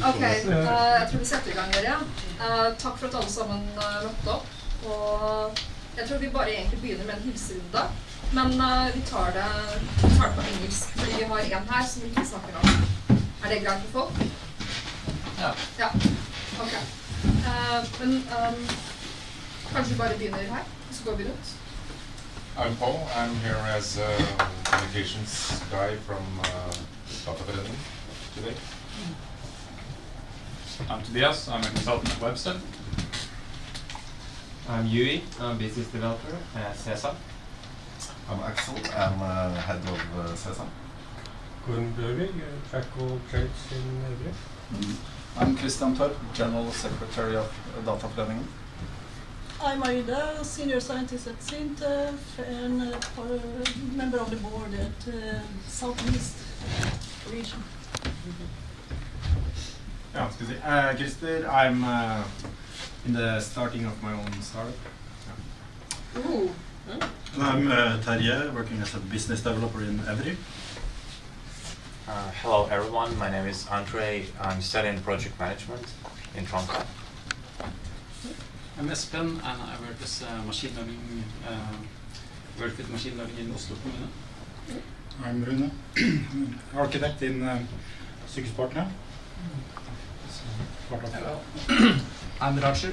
Ok, jeg tror vi setter I gang dere. Takk for at alle sammen møtte opp. Og jeg tror vi bare egentlig begynner med en hilserunde. Men vi tar det på engelsk, fordi vi har en her som vi ikke snakker norsk. Det greit for folk? Ja. Ja, ok. Men kanskje vi bare begynner her, så går vi rundt. I'm Paul. I'm here as a communications guy from Dataforeningen today. I'm Tobias. I'm a consultant at Webster. I'm Yui. I'm a business developer at CESA. I'm Axel. I'm head of CESA. Gordon Bjørvig, track all trades in Norway. I'm Christian Torp, General Secretary of Dataforeningen. I'm Aida, Senior Scientist at SINTEF and member of the board at Southeast region. Ja, skal vi si. Christer, I'm in the starting of my own startup. Ooh. I'm Terje, working as a business developer in Evry. Hello everyone, my name is Andre. I'm studying project management in Trondheim. I'm Espen and I work as machine learning, work with machine learning in Oslo kommune. I'm Rune, architect in Sykehuspartner. Hello. I'm Roger.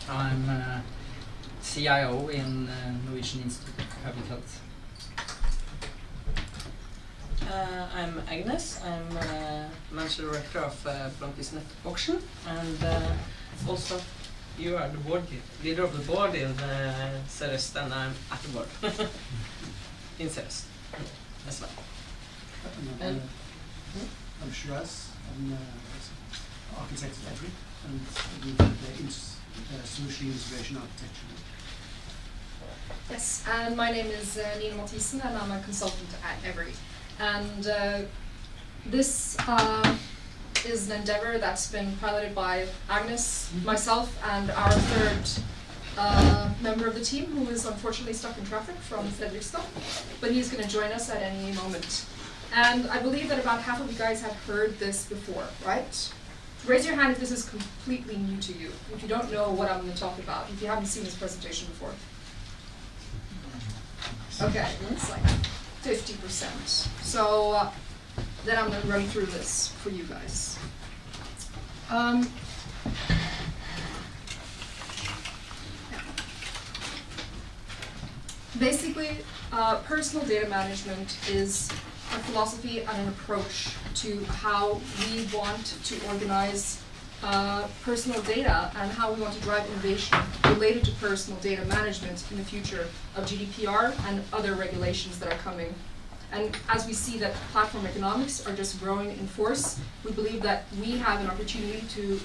I'm CIO in Norwegian Institute of Public Health. I'm Agnes. I'm manager director of Blomqvist Net Auction, and also you are the board leader of the board in Ceres, and I'm at the board in Ceres as well. And I'm Shiraz. I'm architect at Every and do the solution integration architecture. Yes, and my name is Nina Mathisen and I'm a consultant at Every. And this is an endeavor that's been piloted by Agnes, myself, and our third member of the team who is unfortunately stuck in traffic from Fredrikstad, but he's going to join us at any moment. And I believe that about half of you guys have heard this before, right? Raise your hand if this is completely new to you, if you don't know what I'm going to talk about, if you haven't seen this presentation before. Okay, it's like 50%. So then I'm going to run through this for you guys. Basically, personal data management is a philosophy and an approach to how we want to organize personal data and how we want to drive innovation related to personal data management in the future of GDPR and other regulations that are coming. And as we see that platform economics are just growing in force, we believe that we have an opportunity to,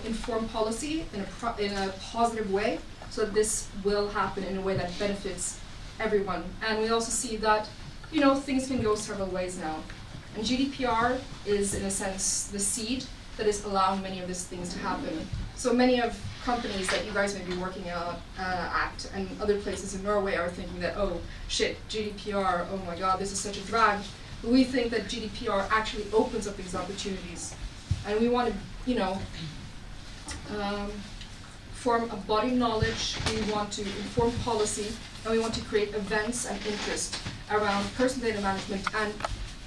inform policy in a positive way, so that this will happen in a way that benefits everyone. And we also see that, things can go several ways now. And GDPR is, in a sense, the seed that is allowing many of these things to happen. So many of companies that you guys may be working at and other places in Norway are thinking that, oh shit, GDPR, oh my god, this is such a drag. But we think that GDPR actually opens up these opportunities. And we want to, form a body of knowledge, we want to inform policy, and we want to create events and interest around personal data management and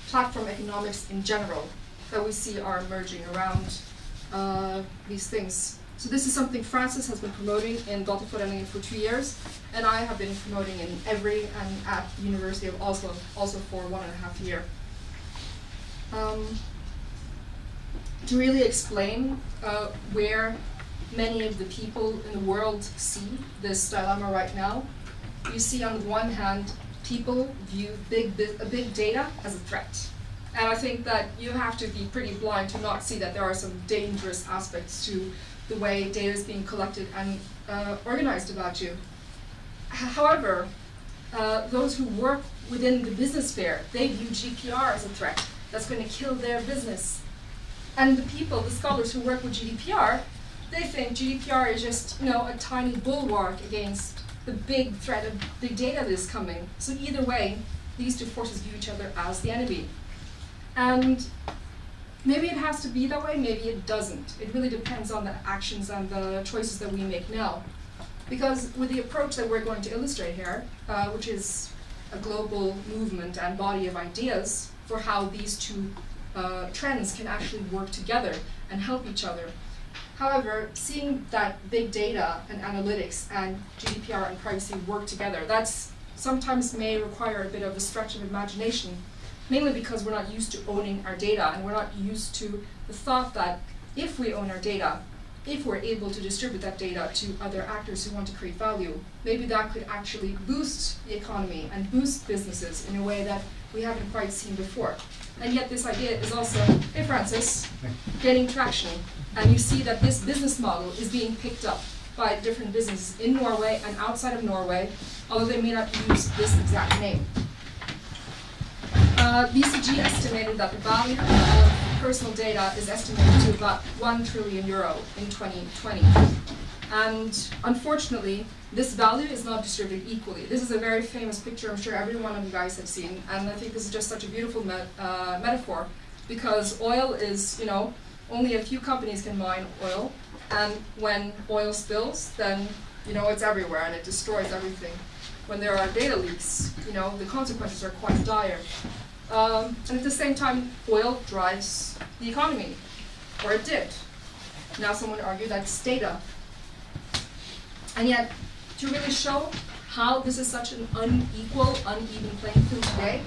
platform economics in general that we see are emerging around these things. So this is something Francis has been promoting in Dataforeningen for 2 years, and I have been promoting in Every and at the University of Oslo also for 1.5 years. To really explain where many of the people in the world see this dilemma right now, you see on the one hand, people view big data as a threat. And I think that you have to be pretty blind to not see that there are some dangerous aspects to the way data is being collected and organized about you. However, those who work within the business sphere, they view GDPR as a threat that's going to kill their business. And the people, the scholars who work with GDPR, they think GDPR is just, a tiny bulwark against the big threat of big data that is coming. So either way, these two forces view each other as the enemy. And, Maybe it has to be that way, maybe it doesn't. It really depends on the actions and the choices that we make now. Because with the approach that we're going to illustrate here, which is a global movement and body of ideas for how these two trends can actually work together and help each other. However, seeing that big data and analytics and GDPR and privacy work together, that's sometimes may require a bit of a stretch of imagination, mainly because we're not used to owning our data, and we're not used to the thought that if we own our data, if we're able to distribute that data to other actors who want to create value, maybe that could actually boost the economy and boost businesses in a way that we haven't quite seen before. And yet this idea is also, hey Francis, gaining traction. And you see that this business model is being picked up by different businesses in Norway and outside of Norway, although they may not use this exact name. BCG estimated that the value of personal data is estimated to about €1 trillion in 2020. And unfortunately, this value is not distributed equally. This is a very famous picture I'm sure every one of you guys have seen, and I think this is just such a beautiful metaphor, because oil is, only a few companies can mine oil, and when oil spills, then, it's everywhere and it destroys everything. When there are data leaks, the consequences are quite dire. And at the same time, oil drives the economy, or it did. Now someone would argue that's data. And yet, to really show how this is such an unequal, uneven playing field today,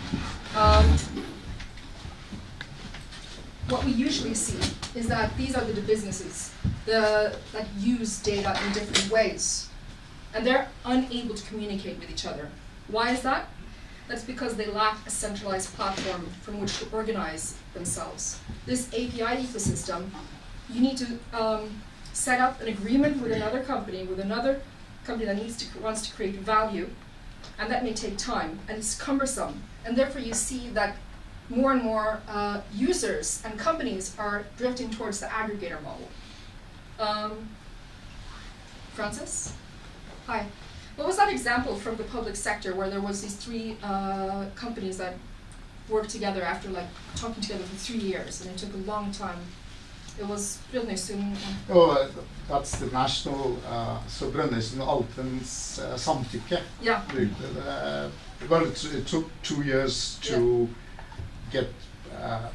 what we usually see is that these are the businesses that use data in different ways. And they're unable to communicate with each other. Why is that? That's because they lack a centralized platform from which to organize themselves. This API ecosystem, you need to set up an agreement with another company that wants to create value, and that may take time, and it's cumbersome. And therefore you see that more and more users and companies are drifting towards the aggregator model. Francis? Hi. What was that example from the public sector where there was these three companies that worked together after talking together for 3 years, and it took a long time? It was Brønnøysund. Oh, that's the national, so Brønnøysund Altens samtykke. Yeah. Well, it took 2 years to get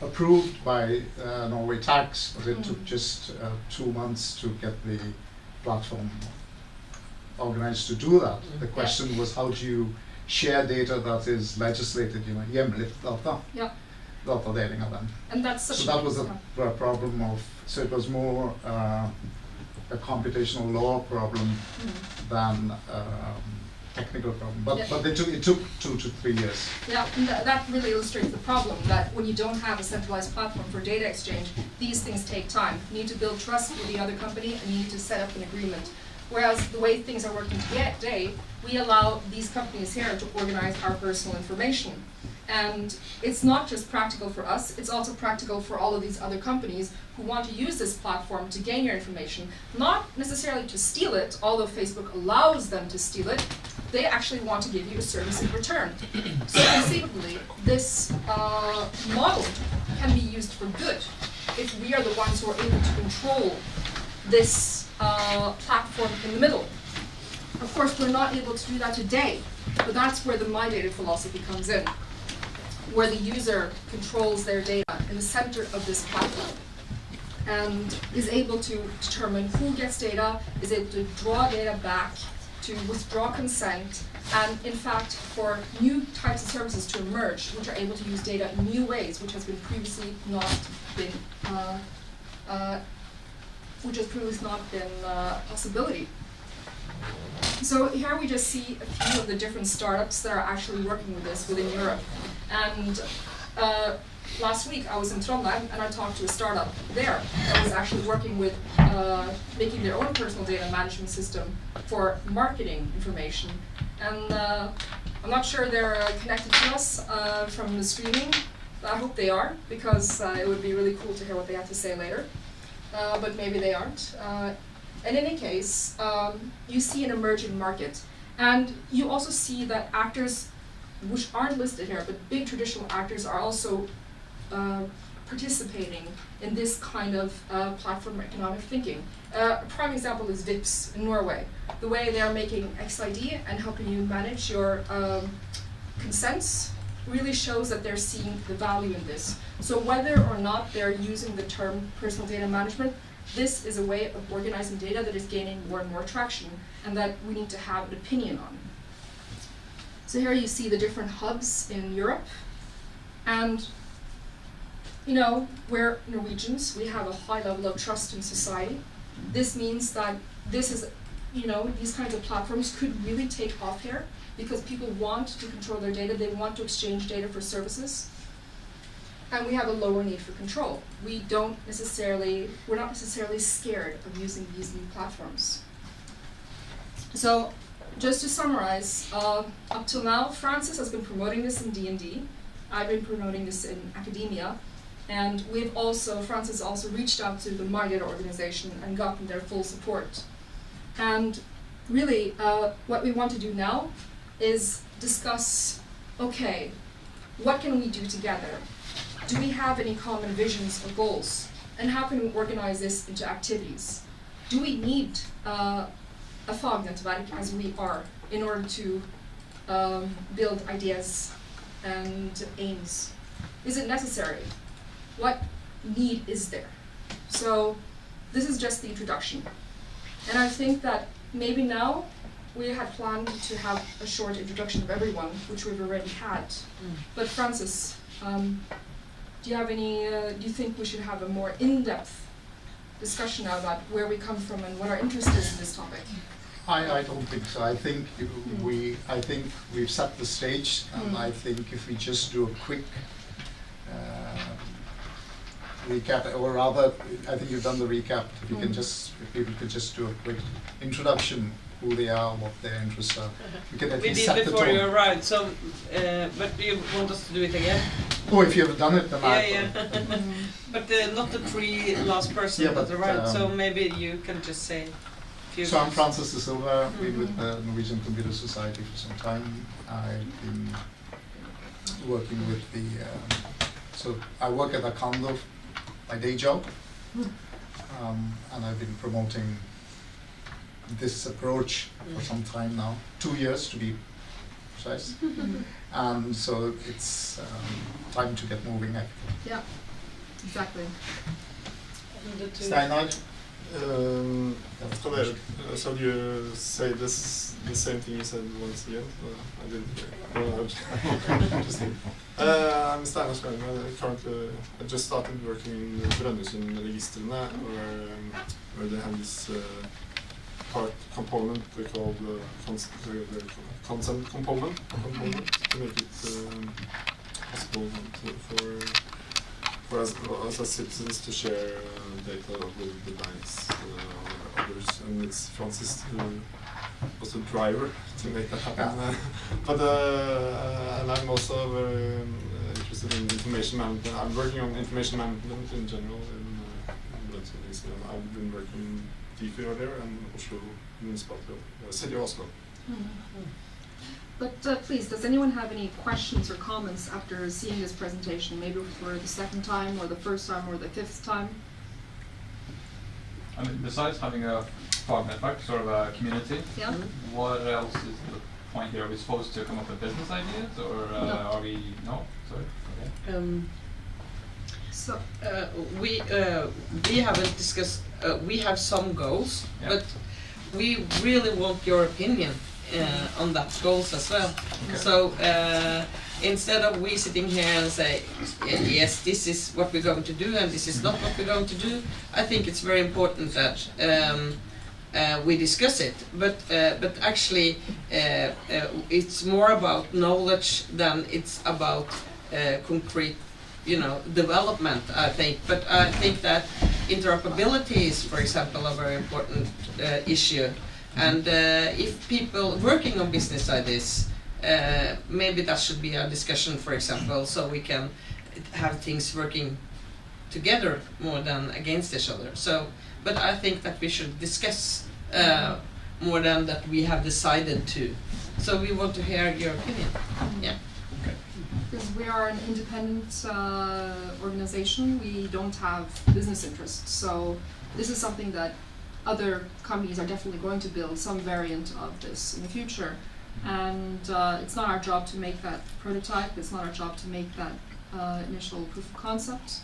approved by Norway tax, but it took just 2 months to get the platform organized to do that. The question was, how do you share data that is legislated, hjemlet data? Yeah. Datadeling of them. And that's such so that was a problem of, so it was more a computational law problem than technical problem. But it took 2 to 3 years. Yeah, and that really illustrates the problem, that when you don't have a centralized platform for data exchange, these things take time. You need to build trust with the other company, and you need to set up an agreement. Whereas the way things are working today, we allow these companies here to organize our personal information. And it's not just practical for us, it's also practical for all of these other companies who want to use this platform to gain your information, not necessarily to steal it, although Facebook allows them to steal it. They actually want to give you a service in return. So conceivably, this model can be used for good if we are the ones who are able to control this platform in the middle. Of course, we're not able to do that today, but that's where the mydata philosophy comes in, where the user controls their data in the center of this platform and is able to determine who gets data, is able to draw data back, to withdraw consent, and in fact for new types of services to emerge which are able to use data in new ways, which has been previously not been a possibility. So here we just see a few of the different startups that are actually working with this within Europe. And last week I was in Trondheim and I talked to a startup there that was actually working with making their own personal data management system for marketing information. And I'm not sure they're connected to us from the streaming. I hope they are, because it would be really cool to hear what they have to say later. But maybe they aren't. In any case, you see an emerging market. And you also see that actors, which aren't listed here, but big traditional actors are also participating in this kind of platform economic thinking. A prime example is VIPS in Norway. The way they are making XID and helping you manage your consents really shows that they're seeing the value in this. So whether or not they're using the term personal data management, this is a way of organizing data that is gaining more and more traction and that we need to have an opinion on. So here you see the different hubs in Europe. And, you know, we're Norwegians, we have a high level of trust in society. This means that this is, you know, these kinds of platforms could really take off here because people want to control their data, they want to exchange data for services. And we have a lower need for control. We're not necessarily scared of using these new platforms. So, just to summarize, up till now, Francis has been promoting this in DND. I've been promoting this in academia. And Francis also reached out to the mydata organization and gotten their full support. And really, what we want to do now is discuss, okay, what can we do together? Do we have any common visions or goals? And how can we organize this into activities? Do we need a fagnettverk as we are in order to build ideas and aims? Is it necessary? What need is there? So this is just the introduction. And I think that maybe now we had planned to have a short introduction of everyone, which we've already had. But Francis, do you think we should have a more in-depth discussion now about where we come from and what our interest is in this topic? I don't think so. I think we've set the stage, and I think if we just do a quick recap, or rather, I think you've done the recap. If you can if people could just do a quick introduction, who they are, what their interests are. We can at least set the tone. We did before you arrived, so but do you want us to do it again? Oh, if you have done it, then yeah. But not the three last person that arrived, so maybe you can just say a few. So I'm Francis de Silva, been with the Norwegian Computer Society for some time. I've been working with so I work at Akando, my day job, and I've been promoting this approach for some time now, 2 years to be precise. And so it's time to get moving actually. Yeah, exactly. Steinar? So you say the same thing you said once again? I didn't hear. Interesting. I'm Steinar Skjærme. Currently, I just started working in Brønnøysundregistrene, where they have this component they call the consent component to make it possible for us as citizens to share data with the banks or others, and it's Francis who was the driver to make that happen. And I'm also very interested in information management. I'm working on information management in general in Brønnøysundregistrene. I've been working Difi earlier and Oslo Municipality, City of Oslo. But please, does anyone have any questions or comments after seeing this presentation, maybe for the second time or the first time or the fifth time? I mean, besides having a fagnettverk, sort of a community, what else is the point here? Are we supposed to come up with business ideas, or are we, no? Sorry. Okay. So we haven't discussed. We have some goals, but we really want your opinion on that goals as well. Okay. So instead of we sitting here and say, yes, this is what we're going to do and this is not what we're going to do, I think it's very important that we discuss it. But actually, it's more about knowledge than it's about concrete, development, I think. But I think that interoperability is, for example, a very important issue. And if people working on business ideas, maybe that should be a discussion, for example, so we can have things working together more than against each other. So, but I think that we should discuss more than that we have decided to. So we want to hear your opinion. Yeah. Does because we are an independent organization. We don't have business interests, so this is something that other companies are definitely going to build some variant of this in the future. And it's not our job to make that prototype. It's not our job to make that initial proof of concept.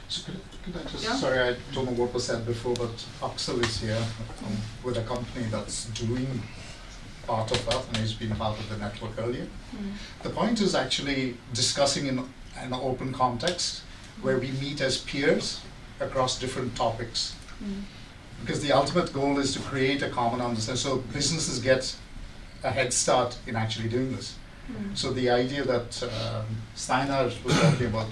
So could I just, Yeah? sorry, I don't know what was said before, but Axel is here with a company that's doing part of that, and he's been part of the network earlier. The point is actually discussing in an open context where we meet as peers across different topics. Because the ultimate goal is to create a common understanding, so businesses get a head start in actually doing this. So the idea that Steinar was talking about,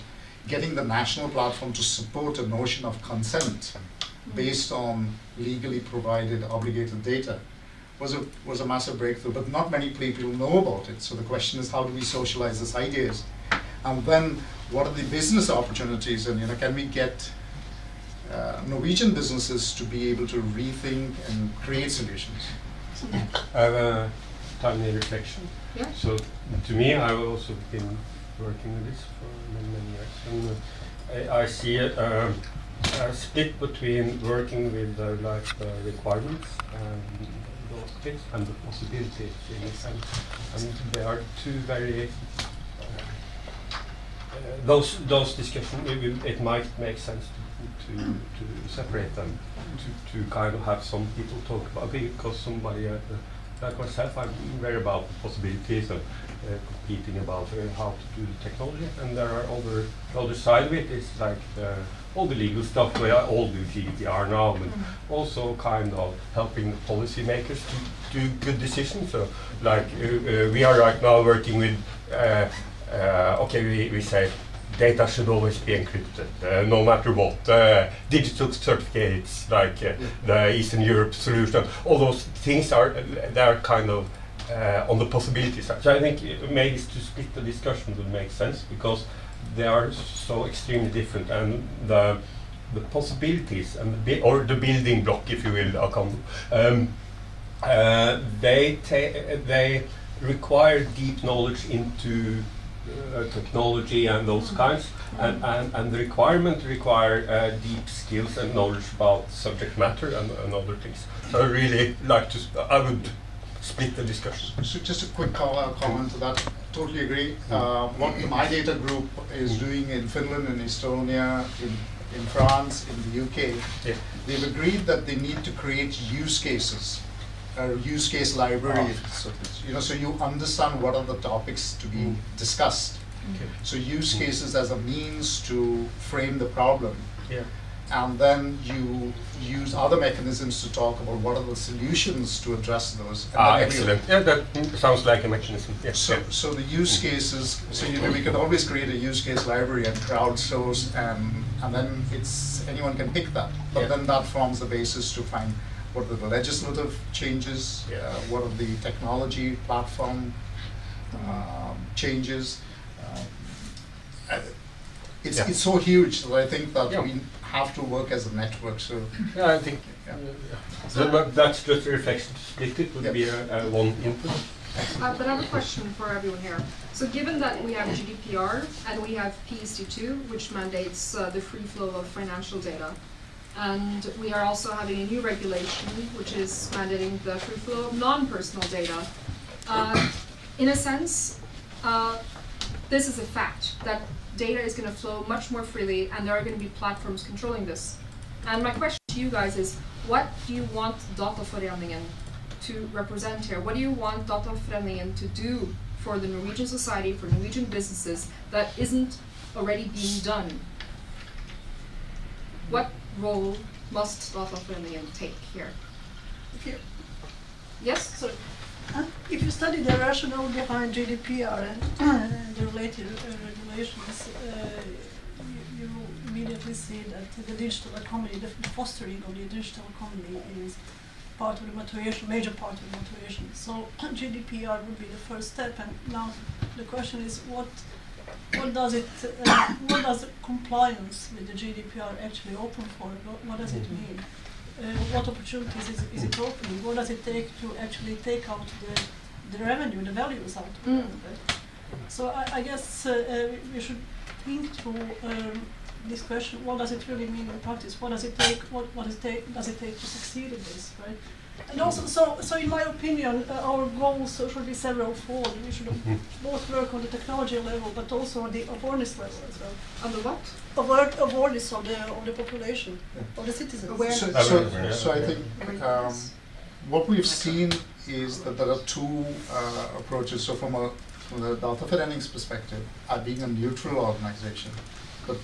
getting the national platform to support a notion of consent based on legally provided obligated data was a massive breakthrough, but not many people know about it. So the question is, how do we socialize these ideas? And then what are the business opportunities, and can we get Norwegian businesses to be able to rethink and create solutions? I have a tiny reflection. Yeah. So to me, I've also been working with this for many years, and I see a split between working with requirements and those things and the possibilities in a sense, and they are two very those discussions. It might make sense to separate them, to kind of have some people talk about it, because somebody like myself, I'm very about the possibilities of competing about how to do the technology, and there are other side of it is like all the legal stuff. We all do GDPR now, but also kind of helping the policymakers to do good decisions. So like we are right now working with we say data should always be encrypted, no matter what. Digital certificates, like the Eastern Europe solution, all those things are kind of on the possibility side. So I think maybe to split the discussion would make sense, because they are so extremely different, and the possibilities and the building block, if you will, they require deep knowledge into technology and those kinds, and the requirement require deep skills and knowledge about subject matter and other things. So I really like to, I would split the discussion. So just a quick comment to that. Totally agree. What the mydata group is doing in Finland, in Estonia, in France, in the UK, they've agreed that they need to create use cases, a use case library. So you understand what are the topics to be discussed. So use cases as a means to frame the problem. And then you use other mechanisms to talk about what are the solutions to address those. Excellent. Yeah, that sounds like a mechanism. So the use cases, so we can always create a use case library and crowdsource, and then anyone can pick that. But then that forms the basis to find what are the legislative changes, what are the technology platform changes. It's so huge that I think that we have to work as a network. So I think but that's just a reflection. Split it would be a one input. But I have a question for everyone here. So given that we have GDPR and we have PSD2, which mandates the free flow of financial data, and we are also having a new regulation which is mandating the free flow of non-personal data, in a sense, this is a fact that data is going to flow much more freely, and there are going to be platforms controlling this. And my question to you guys is, what do you want Dataforeningen to represent here? What do you want Dataforeningen to do for the Norwegian society, for Norwegian businesses, that isn't already being done? What role must Dataforeningen take here? Yes? Sorry. If you study the rationale behind GDPR and the related regulations, you immediately see that the digital economy, the fostering of the digital economy, is part of the motivation, major part of the motivation. So GDPR would be the first step, and now the question is what does it, what does compliance with the GDPR actually open for? What does it mean? What opportunities is it opening? What does it take to actually take out the revenue, the values out of it? So I guess we should think through this question: what does it really mean in practice? What does it take? What does it take to succeed in this, right? And also, so in my opinion, our goals should be several-fold. We should both work on the technology level, but also on the awareness level as well. On the what? Awareness of the population, of the citizens. Awareness. So I think what we've seen is that there are two approaches. So from the Data Forenings perspective, being a neutral organization, but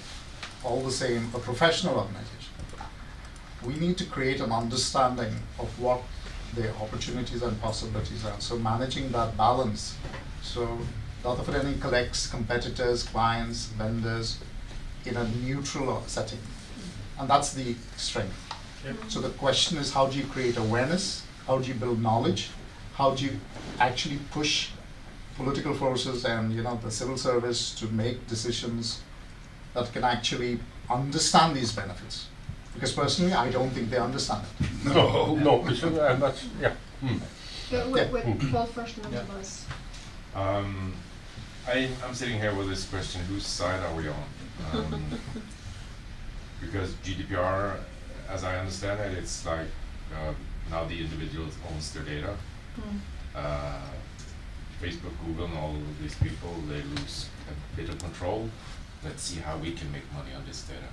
all the same a professional organization, we need to create an understanding of what the opportunities and possibilities are. So managing that balance. So Data Forenings collects competitors, clients, vendors in a neutral setting. And that's the strength. Yep. So the question is, how do you create awareness? How do you build knowledge? How do you actually push political forces and the civil service to make decisions that can actually understand these benefits? Because personally, I don't think they understand it. No, that's, yeah. Wait, Paul first and then Tobias. I'm sitting here with this question: whose side are we on? Because GDPR, as I understand it, it's like now the individual owns their data. Facebook, Google, and all of these people, they lose a bit of control. Let's see how we can make money on this data.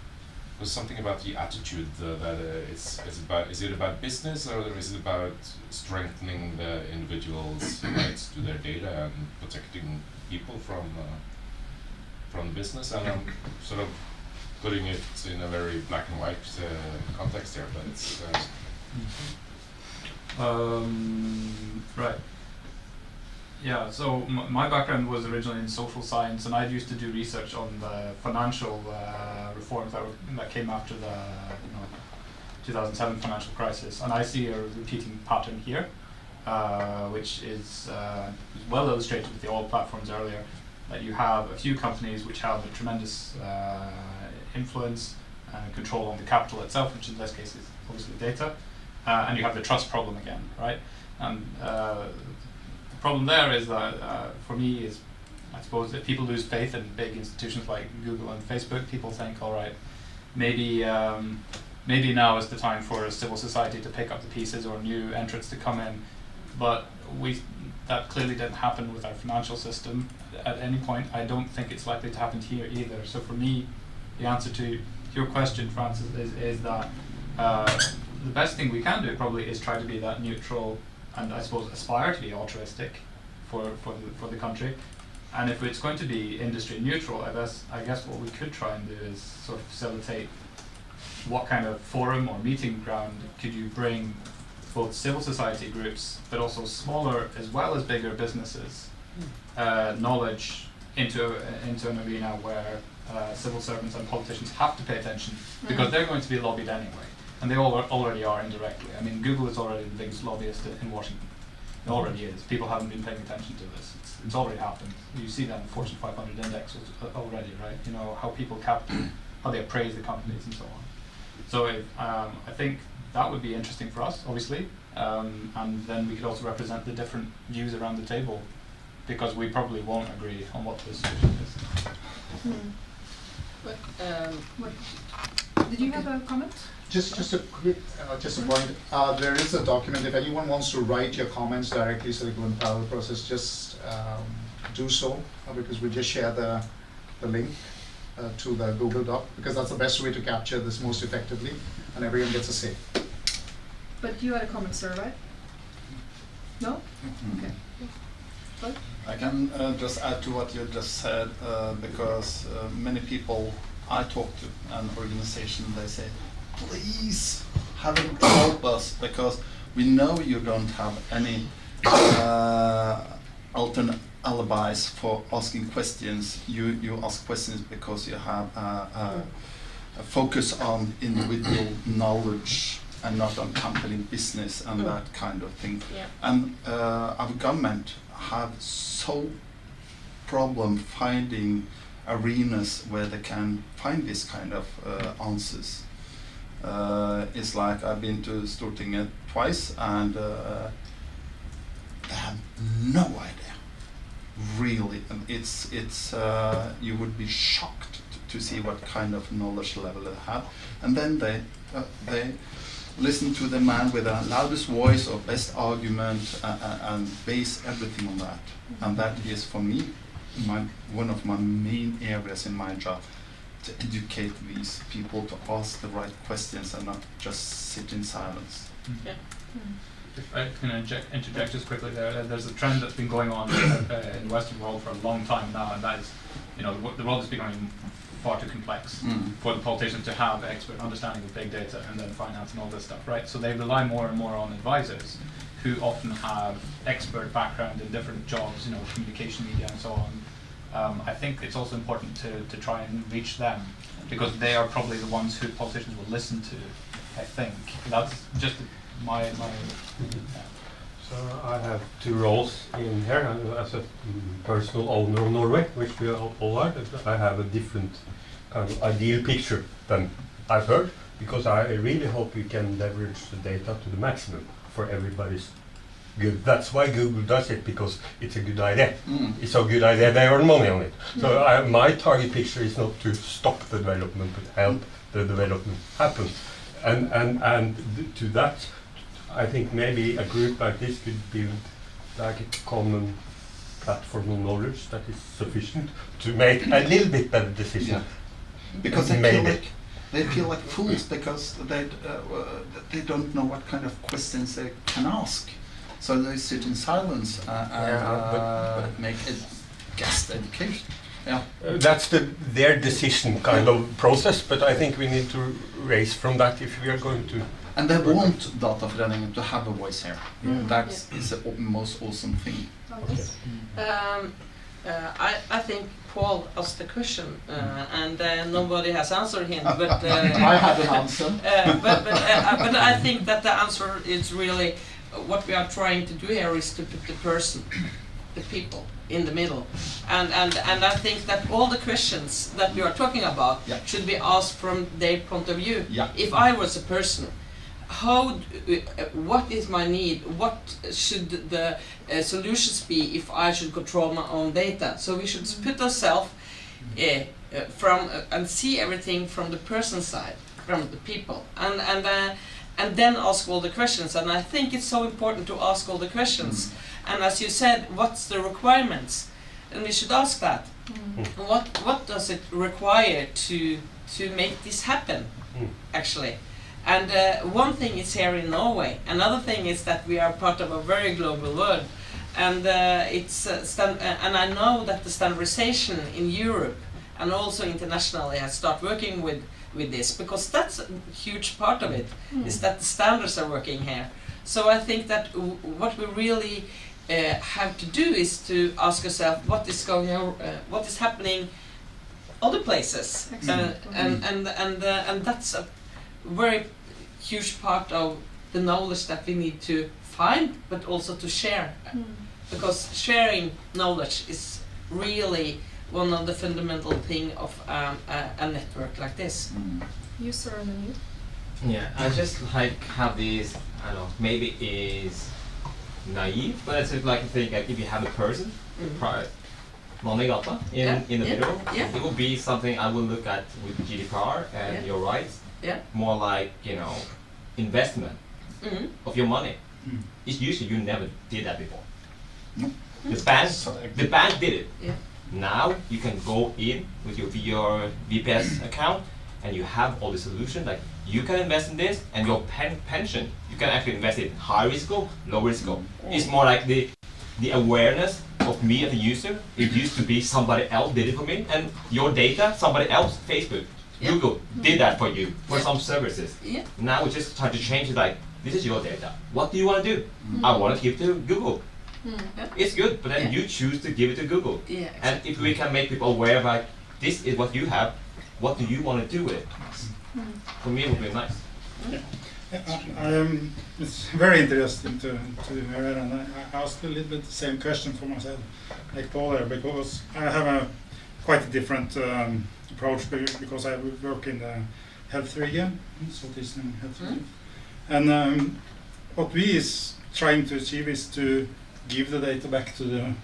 There's something about the attitude that it's about. Is it about business, or is it about strengthening the individual's rights to their data and protecting people from business? And I'm sort of putting it in a very black and white context here, but it's right. Yeah, so my background was originally in social science, and I used to do research on the financial reforms that came after the 2007 financial crisis, and I see a repeating pattern here, which is well illustrated with the oil platforms earlier, that you have a few companies which have a tremendous influence and control on the capital itself, which in this case is obviously data, and you have the trust problem again, right? And the problem there is that, for me, is I suppose if people lose faith in big institutions like Google and Facebook, people think, all right, maybe now is the time for civil society to pick up the pieces or new entrants to come in. But that clearly didn't happen with our financial system at any point. I don't think it's likely to happen here either. So for me, the answer to your question, Francis, is that the best thing we can do probably is try to be that neutral, and I suppose aspire to be altruistic for the country. And if it's going to be industry neutral, I guess what we could try and do is sort of facilitate what kind of forum or meeting ground could you bring both civil society groups, but also smaller as well as bigger businesses, knowledge into an arena where civil servants and politicians have to pay attention, because they're going to be lobbied anyway. And they already are indirectly. I mean, Google is already the biggest lobbyist in Washington. It already is. People haven't been paying attention to this. It's already happened. You see that in the Fortune 500 index already, right? You know, how people how they appraise the companies and so on. So I think that would be interesting for us, obviously. And then we could also represent the different views around the table, because we probably won't agree on what the solution is. Did you have a comment? Just a quick, just a point. There is a document. If anyone wants to write your comments directly so they go in the parallel process, just do so, because we just share the link to the Google Doc, because that's the best way to capture this most effectively, and everyone gets a say. But you had a comment, sir, right? No? Okay. What? I can just add to what you just said, because many people I talk to, an organization, they say, please help us, because we know you don't have any alternate alibis for asking questions. You ask questions because you have a focus on individual knowledge and not on company business and that kind of thing. Yeah. And our government have so problem finding arenas where they can find this kind of answers. It's like I've been to Stortinget twice, and they have no idea really, and it's you would be shocked to see what kind of knowledge level they have, and then they listen to the man with the loudest voice or best argument and base everything on that. And that is, for me, one of my main areas in my job, to educate these people to ask the right questions and not just sit in silence. Yeah. If I can interject just quickly there, there's a trend that's been going on in the Western world for a long time now, and that is, the world is becoming far too complex for the politicians to have expert understanding of big data and then finance and all this stuff, right? So they rely more and more on advisors who often have expert background in different jobs, communication, media, and so on. I think it's also important to try and reach them, because they are probably the ones who politicians will listen to, I think. That's just my So I have two roles in here. As a personal owner of Norway, which we all are, I have a different kind of ideal picture than I've heard, because I really hope we can leverage the data to the maximum for everybody's good. That's why Google does it, because it's a good idea. It's a good idea, they earn money on it. So my target picture is not to stop the development, but help the development happen. And to that, I think maybe a group like this could build like a common platform of knowledge that is sufficient to make a little bit better decision. Yeah. Because they feel like fools, because they don't know what kind of questions they can ask. So they sit in silence and make a guessed education. Yeah. That's their decision kind of process, but I think we need to raise from that if we are going to. And they want Dataforeningen to have a voice here. That is the most awesome thing. I think Paul asked the question, and nobody has answered him. But I had an answer. But I think that the answer is really what we are trying to do here is to put the person, the people, in the middle, and I think that all the questions that we are talking about should be asked from their point of view. If I was a person, what is my need? What should the solutions be if I should control my own data? So we should put ourselves from and see everything from the person side, from the people, and then ask all the questions. And I think it's so important to ask all the questions. And as you said, what's the requirements? And we should ask that. What does it require to make this happen? Actually. And one thing is here in Norway. Another thing is that we are part of a very global world, and and I know that the standardization in Europe and also internationally has started working with this, because that's a huge part of it. Is that the standards are working here. So I think that what we really have to do is to ask ourselves what is going on, what is happening other places, and that's a very huge part of the knowledge that we need to find, but also to share, because sharing knowledge is really one of the fundamental thing of a network like this. You, sir, and then you. Yeah, I just have these, I don't know, maybe is naive, but it's like a thing, like if you have a person, mydata in the middle, it will be something I will look at with GDPR and your rights. More like, investment of your money. It's usually you never did that before. The bank did it. Now you can go in with your VPS account and you have all the solutions, like you can invest in this, and your pension, you can actually invest in high risk, low risk. It's more like the awareness of me as a user. It used to be somebody else did it for me, and your data, somebody else, Facebook, Google did that for you for some services. Now we just try to change it, like this is your data. What do you want to do? I want to give it to Google. It's good, but then you choose to give it to Google. And if we can make people aware of, like, this is what you have, what do you want to do with it? For me, it would be nice. It's very interesting to hear, and I asked a little bit the same question for myself, like Paul here, because I have a quite a different approach, because I work in the health region, Southeastern health region, and what we is trying to achieve is to give the data back to the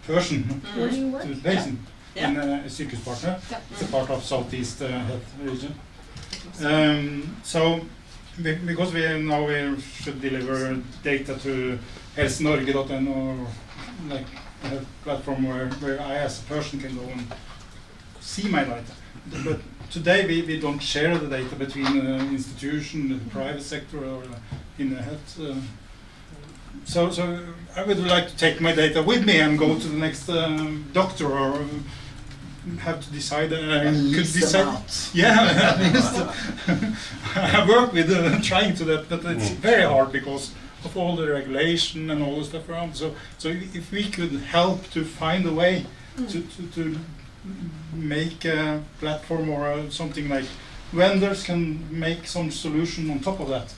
person Where do you work? to Basin Yeah. in Sykehuspartner. Yeah. It's a part of Southeast Health Region. So, because we should deliver data to helsenorge.no, or like a platform where I as a person can go and see my data. But today we don't share the data between the institution, the private sector, or in the health. So I would like to take my data with me and go to the next doctor, or have to decide. Lease them decide. out. Yeah, at least. I work with trying to that, but it's very hard because of all the regulation and all the stuff around. So if we could help to find a way to make a platform or something like vendors can make some solution on top of that,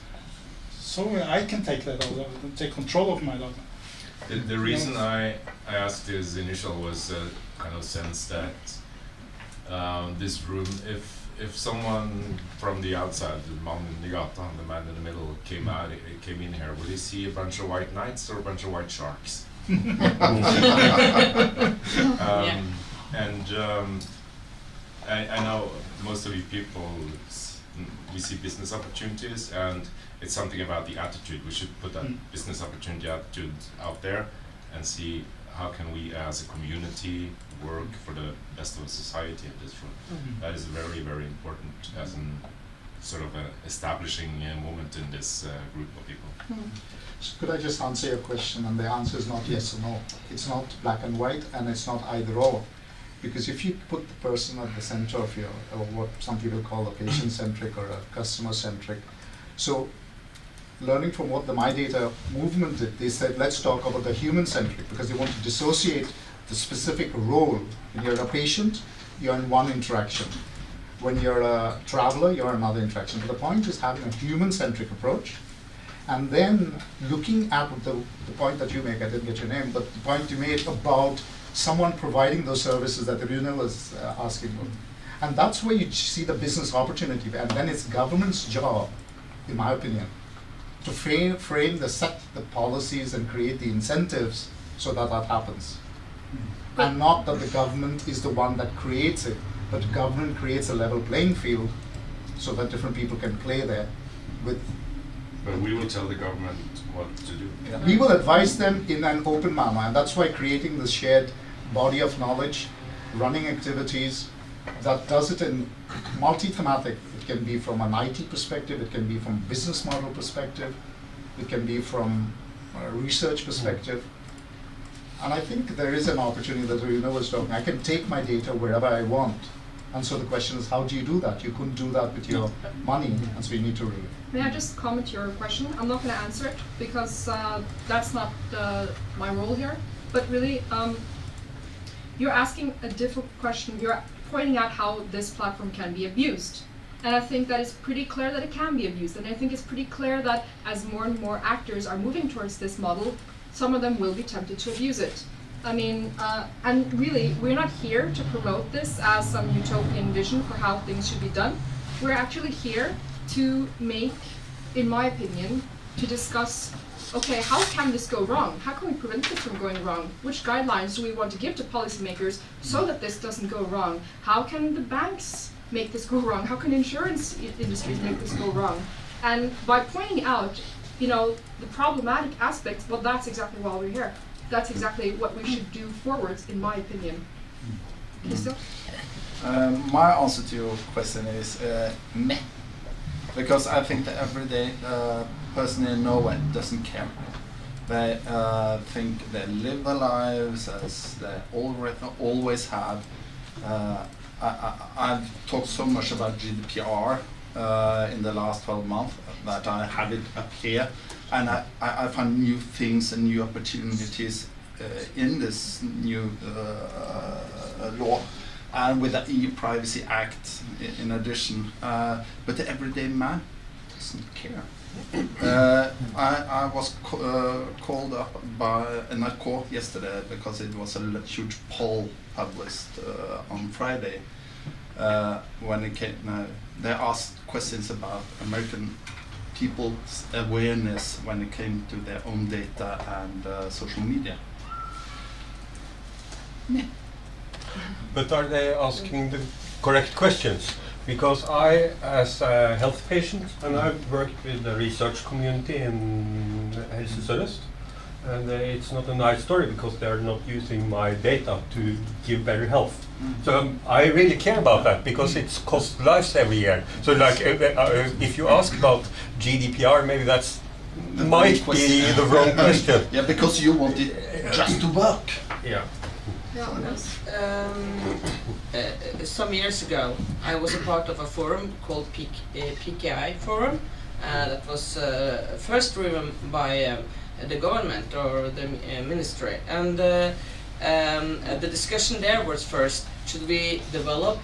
so I can take that over, take control of my data. The reason I asked this initial was a kind of sense that this room, if someone from the outside, the man in the gata, the man in the middle, came in here, would he see a bunch of white knights or a bunch of white sharks? I know most of you people, we see business opportunities, and it's something about the attitude. We should put that business opportunity attitude out there and see how can we as a community work for the best of the society in this room. That is very, very important as an sort of establishing moment in this group of people. So could I just answer your question? And the answer is not yes or no. It's not black and white, and it's not either or. Because if you put the person at the center of your, or what some people call a patient-centric or a customer-centric. So learning from what the mydata movement did, they said, let's talk about the human-centric, because they want to dissociate the specific role. When you're a patient, you're in one interaction. When you're a traveler, you're another interaction. But the point is having a human-centric approach, and then looking at the point that you make, I didn't get your name, but the point you made about someone providing those services that Rune was asking for. And that's where you see the business opportunity, and then it's government's job, in my opinion, to frame set the policies and create the incentives so that that happens. And not that the government is the one that creates it, but the government creates a level playing field so that different people can play there with. But we will tell the government what to do. Yeah. We will advise them in an open manner, and that's why creating the shared body of knowledge, running activities that does it in multi-thematic. It can be from an IT perspective, it can be from business model perspective, it can be from a research perspective. And I think there is an opportunity that Rune was talking. I can take my data wherever I want. And so the question is, how do you do that? You couldn't do that with your money, and so you need to. May I just comment your question? I'm not going to answer it because that's not my role here. But really, you're asking a difficult question. You're pointing out how this platform can be abused. And I think that it's pretty clear that it can be abused. And I think it's pretty clear that as more and more actors are moving towards this model, some of them will be tempted to abuse it. I mean, and really, we're not here to promote this as some utopian vision for how things should be done. We're actually here to make, in my opinion, to discuss, okay, how can this go wrong? How can we prevent this from going wrong? Which guidelines do we want to give to policymakers so that this doesn't go wrong? How can the banks make this go wrong? How can insurance industries make this go wrong? And by pointing out, you know, the problematic aspects, well, that's exactly why we're here. That's exactly what we should do forwards, in my opinion. Christian? My answer to your question is meh. Because I think the everyday person in Norway doesn't care. They think they live their lives as they always have. I've talked so much about GDPR in the last 12 months that I have it up here. And I find new things and new opportunities in this new law, and with the EU Privacy Act in addition. But the everyday man doesn't care. I was called up by NRK yesterday because it was a huge poll published on Friday. When it came, they asked questions about American people's awareness when it came to their own data and social media. But are they asking the correct questions? Because I, as a health patient, and I've worked with the research community in Helse Sør-Øst, and it's not a nice story because they're not using my data to give better health. So I really care about that because it's cost lives every year. So like if you ask about GDPR, maybe that's might be the wrong question. Yeah, because you want it just to work. Yeah. Some years ago, I was a part of a forum called PKI Forum. That was first driven by the government or the ministry, and the discussion there was first: should we develop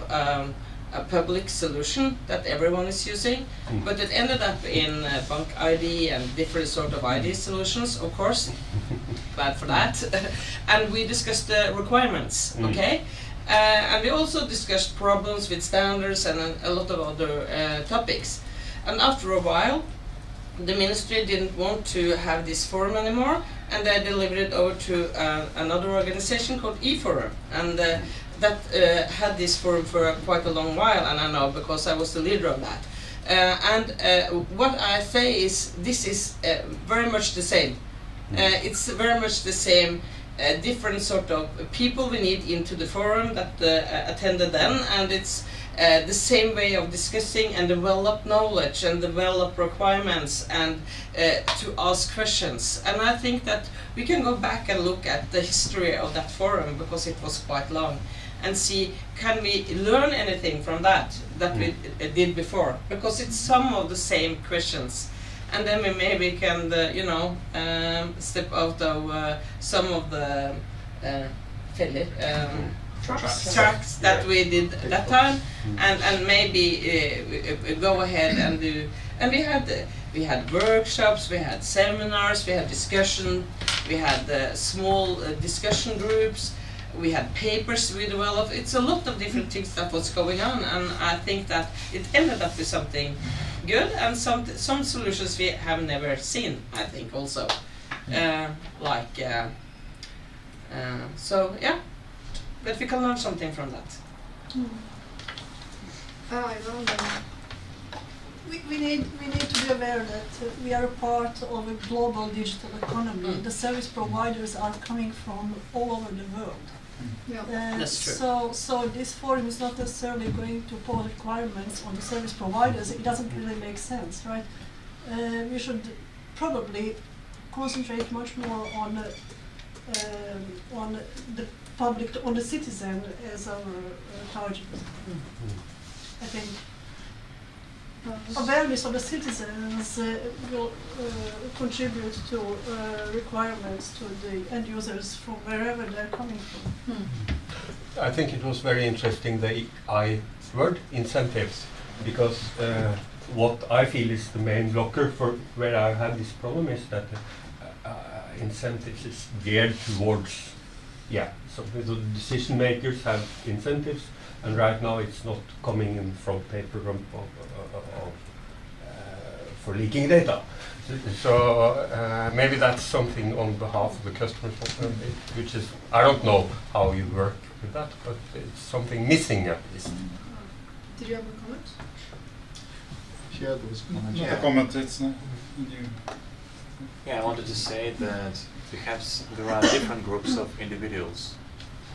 a public solution that everyone is using? But it ended up in bank ID and different sort of ID solutions, of course. Bad for that. And we discussed the requirements, okay? And we also discussed problems with standards and a lot of other topics. And after a while, the ministry didn't want to have this forum anymore, and they delivered it over to another organization called eForum. And that had this forum for quite a long while, and I know because I was the leader of that. What I say is this is very much the same. It's very much the same, different sort of people we need into the forum that attended then, and it's the same way of discussing and develop knowledge and develop requirements and to ask questions. And I think that we can go back and look at the history of that forum because it was quite long, and see, can we learn anything from that we did before, because it's some of the same questions. And then we maybe can, step out of some of the tracks that we did at that time, and maybe go ahead and do. And we had workshops, we had seminars, we had discussion, we had small discussion groups, we had papers we developed. It's a lot of different things that was going on, and I think that it ended up with something good, and some solutions we have never seen, I think also. So yeah, but we can learn something from that. We need to be aware that we are a part of a global digital economy. The service providers are coming from all over the world. That's true. So this forum is not necessarily going to pose requirements on the service providers. It doesn't really make sense, right? We should probably concentrate much more on the public, on the citizen as our target. I think awareness of the citizens will contribute to requirements to the end users from wherever they're coming from. I think it was very interesting, the I word, incentives, because what I feel is the main blocker for where I have this problem is that incentives is geared towards, so the decision makers have incentives, and right now it's not coming in from paper for leaking data. So maybe that's something on behalf of the customers, which is, I don't know how you work with that, but it's something missing at least. Did you have a comment? Yeah, there was a comment. Not a comment, it's not new. Yeah, I wanted to say that perhaps there are different groups of individuals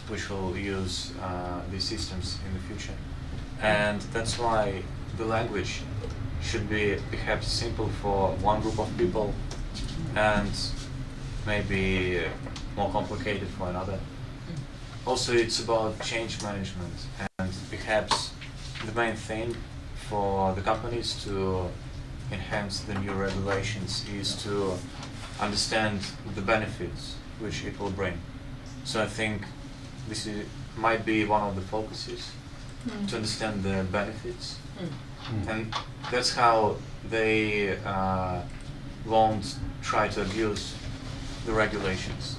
which will use these systems in the future. And that's why the language should be perhaps simple for one group of people and maybe more complicated for another. Also, it's about change management, and perhaps the main thing for the companies to enhance the new regulations is to understand the benefits which it will bring. So I think this might be one of the focuses, to understand the benefits. And that's how they won't try to abuse the regulations.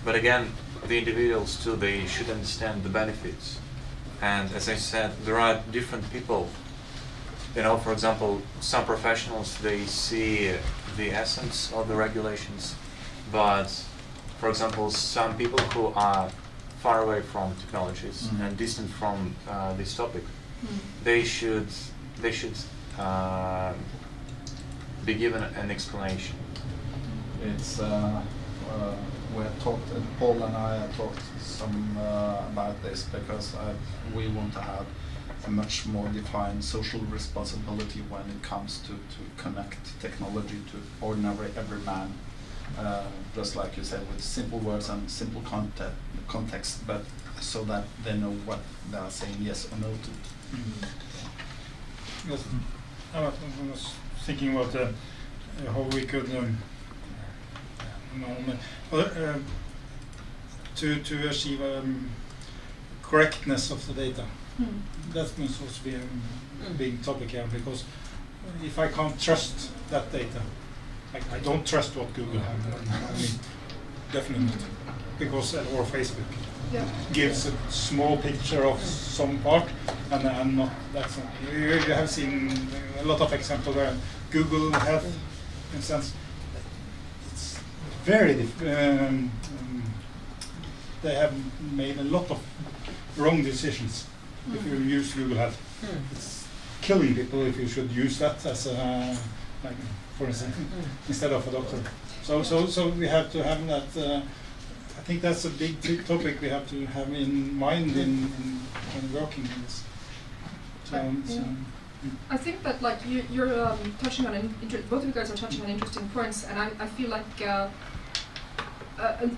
But again, the individuals too, they should understand the benefits. And as I said, there are different people. You know, for example, some professionals, they see the essence of the regulations, but for example, some people who are far away from technologies and distant from this topic, they should be given an explanation. It's we have talked, Paul and I have talked some about this because we want to have a much more defined social responsibility when it comes to connect technology to ordinary every man. Just like you said, with simple words and simple context, but so that they know what they are saying yes or no to. Yes. I was thinking about how we could to achieve correctness of the data. That must also be a big topic here, because if I can't trust that data, I don't trust what Google have. I mean, definitely not, because or Facebook gives a small picture of some part, and not that's not. You have seen a lot of examples where Google have, for instance, it's very they have made a lot of wrong decisions. If you use Google Health, it's killing people if you should use that as a, like, for instance, instead of a doctor. So we have to have that. I think that's a big topic we have to have in mind when working on this. I think that like you're touching on both of you guys are touching on interesting points, and I feel like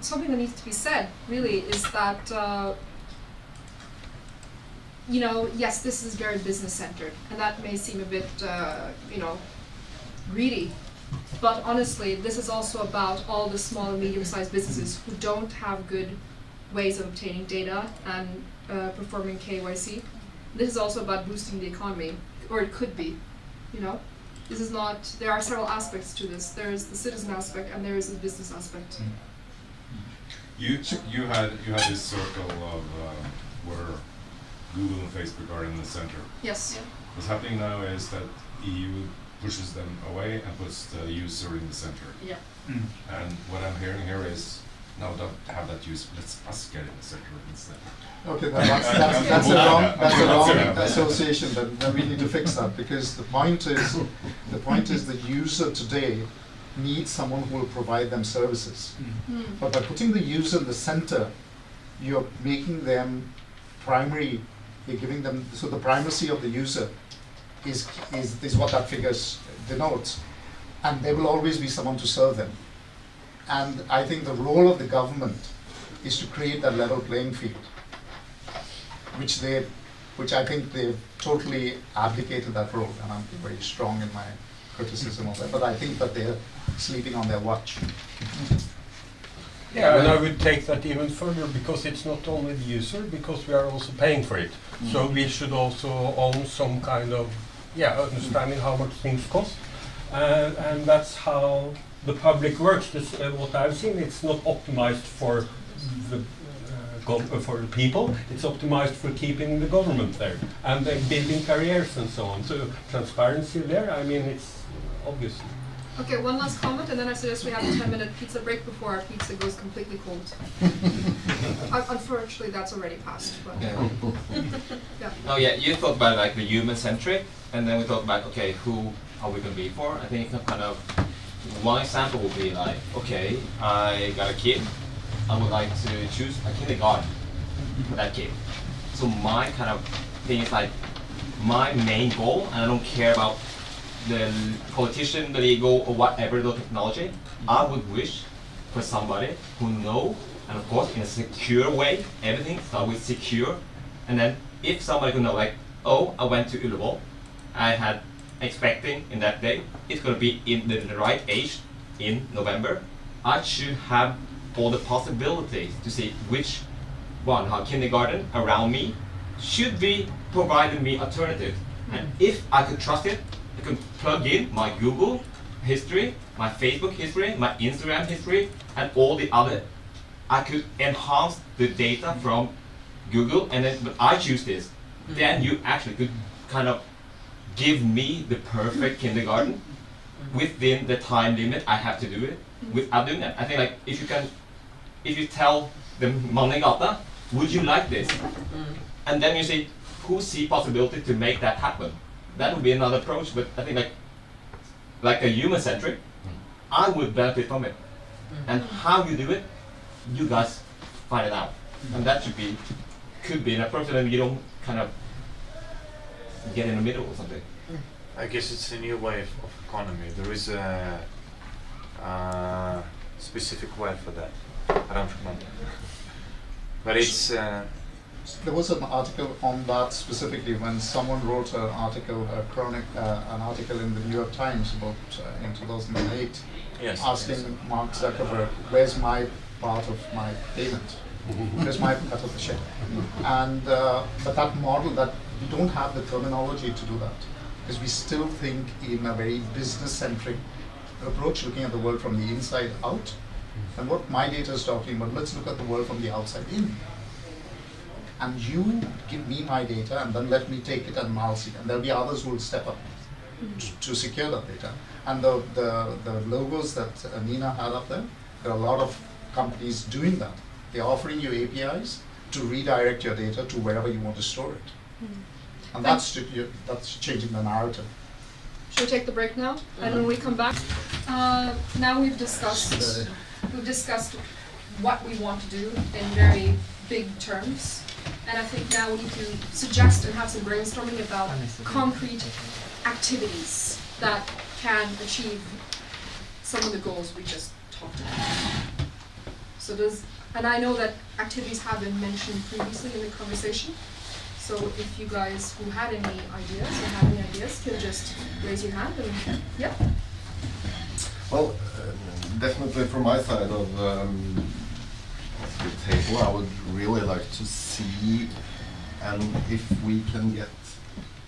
something that needs to be said really is that. You know, yes, this is very business centered, and that may seem a bit, you know, greedy. But honestly, this is also about all the small and medium-sized businesses who don't have good ways of obtaining data and performing KYC. This is also about boosting the economy, or it could be. You know, this is not. There are several aspects to this. There is the citizen aspect, and there is the business aspect. You had this circle of where Google and Facebook are in the center. Yes. What's happening now is that EU pushes them away and puts the user in the center. Yeah. And what I'm hearing here is, no, don't have that user. Let's us get in the center instead. Okay, that's a wrong association. Then we need to fix that, because the point is the user today needs someone who will provide them services. But by putting the user in the center, you're making them primary. You're giving them, so the primacy of the user is what that figure denotes, and there will always be someone to serve them. And I think the role of the government is to create that level playing field, which I think they've totally abdicated that role, and I'm very strong in my criticism of that. But I think that they're sleeping on their watch. Yeah, and I would take that even further, because it's not only the user, because we are also paying for it. So we should also own some kind of understanding how much things cost, and that's how the public works. This, what I've seen, it's not optimized for the people. It's optimized for keeping the government there and building careers and so on. So transparency there, I mean, it's obvious. Okay, one last comment, and then I suggest we have a 10-minute pizza break before our pizza goes completely cold. Unfortunately, that's already passed. But Oh yeah, you thought about like the human-centric, and then we thought about, okay, who are we going to be for? I think kind of one example would be like, okay, I got a kid, I would like to choose a kindergarten for that kid. So my kind of thing is like, my main goal, and I don't care about the politician, the legal, or whatever the technology, I would wish for somebody who know, and of course in a secure way, everything start with secure, and then if somebody could know, like, oh, I went to Ullevål, I had expecting in that day, it's going to be in the right age in November, I should have all the possibilities to see which one, how kindergarten around me should be providing me alternative. And if I could trust it, I could plug in my Google history, my Facebook history, my Instagram history, and all the other. I could enhance the data from Google, and then but I choose this. Then you actually could kind of give me the perfect kindergarten within the time limit I have to do it. Without doing that, I think like if you tell the mydata, would you like this? And then you see, who see possibility to make that happen? That would be another approach, but I think like a human-centric, I would benefit from it. And how you do it, you guys find it out. And that could be an approach that you don't kind of get in the middle or something. I guess it's a new way of economy. There is a specific word for that. I don't remember. But it's... There was an article on that specifically when someone wrote an article, an article in the New York Times about in 2008, asking Mark Zuckerberg, "Where's my part of my payment? Where's my cut of the check?" And but that model, that we don't have the terminology to do that, because we still think in a very business-centric approach, looking at the world from the inside out. And what mydata is talking about, let's look at the world from the outside in. And you give me my data, and then let me take it and analyze it. And there'll be others who will step up to secure that data. And the logos that Nina had up there are a lot of companies doing that. They're offering you APIs to redirect your data to wherever you want to store it. And that's changing the narrative. Should we take the break now? And when we come back, now we've discussed what we want to do in very big terms. And I think now we need to suggest and have some brainstorming about concrete activities that can achieve some of the goals we just talked about. So and I know that activities have been mentioned previously in the conversation. So if you guys who had any ideas or have any ideas can just raise your hand and Well, definitely from my side of the table, I would really like to see, and if we can get,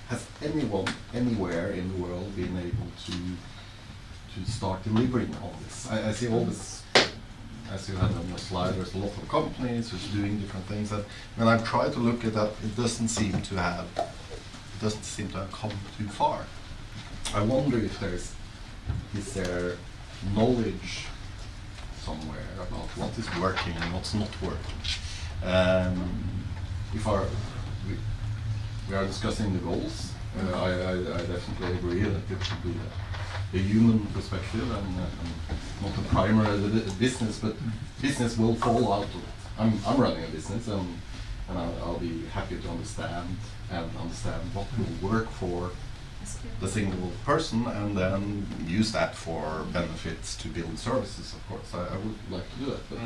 has anyone anywhere in the world been able to start delivering on this? I see all this, as you had on the slide, there's a lot of companies who's doing different things, and when I try to look at that, it doesn't seem to have come too far. I wonder if is there knowledge somewhere about what is working and what's not working. If we are discussing the goals, I definitely agree that it should be a human perspective and not a primary business, but business will fall out of it. I'm running a business, and I'll be happy to understand what will work for the single person, and then use that for benefits to build services. Of course, I would like to do that, but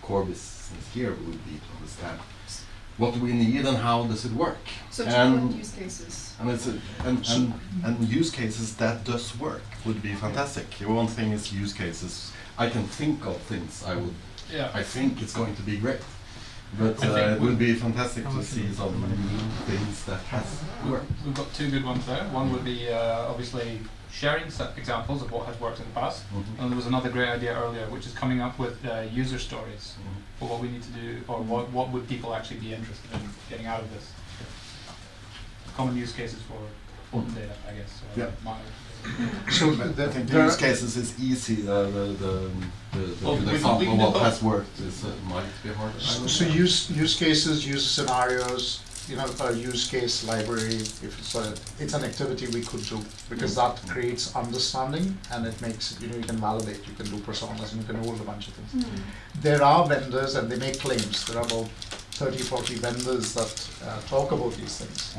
core business here would be to understand what do we need and how does it work. So different use cases. And use cases that does work would be fantastic. One thing is use cases. I can think of things I think it's going to be great. But it would be fantastic to see some new things that has worked. We've got two good ones there. One would be obviously sharing examples of what has worked in the past. And there was another great idea earlier, which is coming up with user stories for what we need to do, or what would people actually be interested in getting out of this. Common use cases for open data, I guess. So I think the use cases is easy. The example of what has worked might be harder. So use cases, use scenarios. A use case library. If it's an activity we could do, because that creates understanding, and it makes you can validate. You can do personas, and you can hold a bunch of things. There are vendors, and they make claims. There are about 30-40 vendors that talk about these things.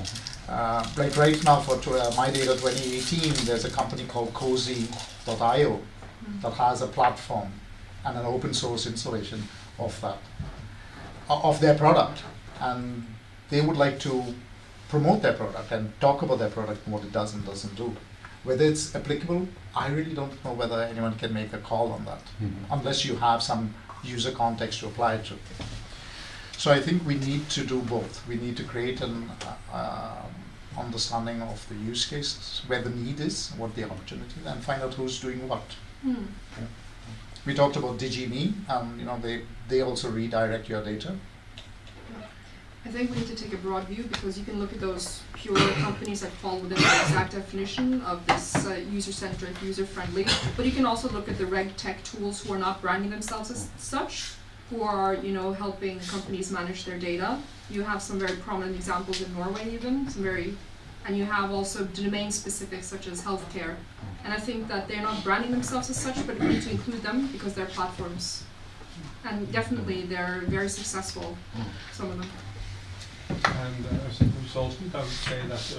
Like right now for mydata 2018, there's a company called Cozy.io that has a platform and an open source installation of that, of their product, and they would like to promote their product and talk about their product and what it does and doesn't do. Whether it's applicable, I really don't know whether anyone can make a call on that, unless you have some user context to apply it to. So I think we need to do both. We need to create an understanding of the use cases, where the need is, what the opportunity is, and find out who's doing what. We talked about DigiMe, they also redirect your data. I think we need to take a broad view, because you can look at those pure companies that fall within the exact definition of this user-centric, user-friendly, but you can also look at the reg tech tools who are not branding themselves as such, who are, you know, helping companies manage their data. You have some very prominent examples in Norway even, and you have also domain specific such as healthcare. And I think that they're not branding themselves as such, but we need to include them because they're platforms. And definitely they're very successful, some of them. And as a consultant, I would say that as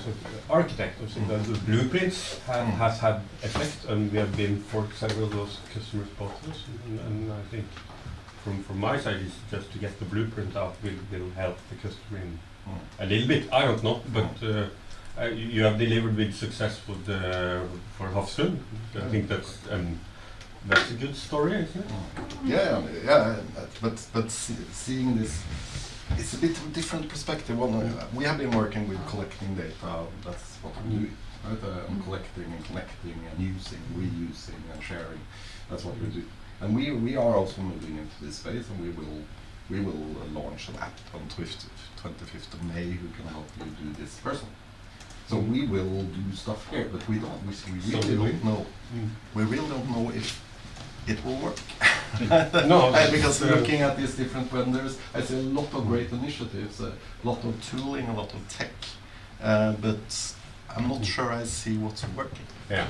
an architect, I think that the blueprints has had effect, and we have been for several of those customer partners. And I think from my side, is just to get the blueprint out will help the customer in a little bit. I don't know, but you have delivered with success for Hafslund. I think that's a good story, isn't it? Yeah. But seeing this, it's a bit of a different perspective. We have been working with collecting data. That's what we do, right? Collecting and connecting and using, reusing and sharing. That's what we do. And we are also moving into this space, and we will launch an app on 25th of May who can help you do this personally. So we will do stuff here, but we really don't know. We really don't know if it will work. No, because looking at these different vendors, I see a lot of great initiatives, a lot of tooling, a lot of tech, but I'm not sure I see what's working. Yeah.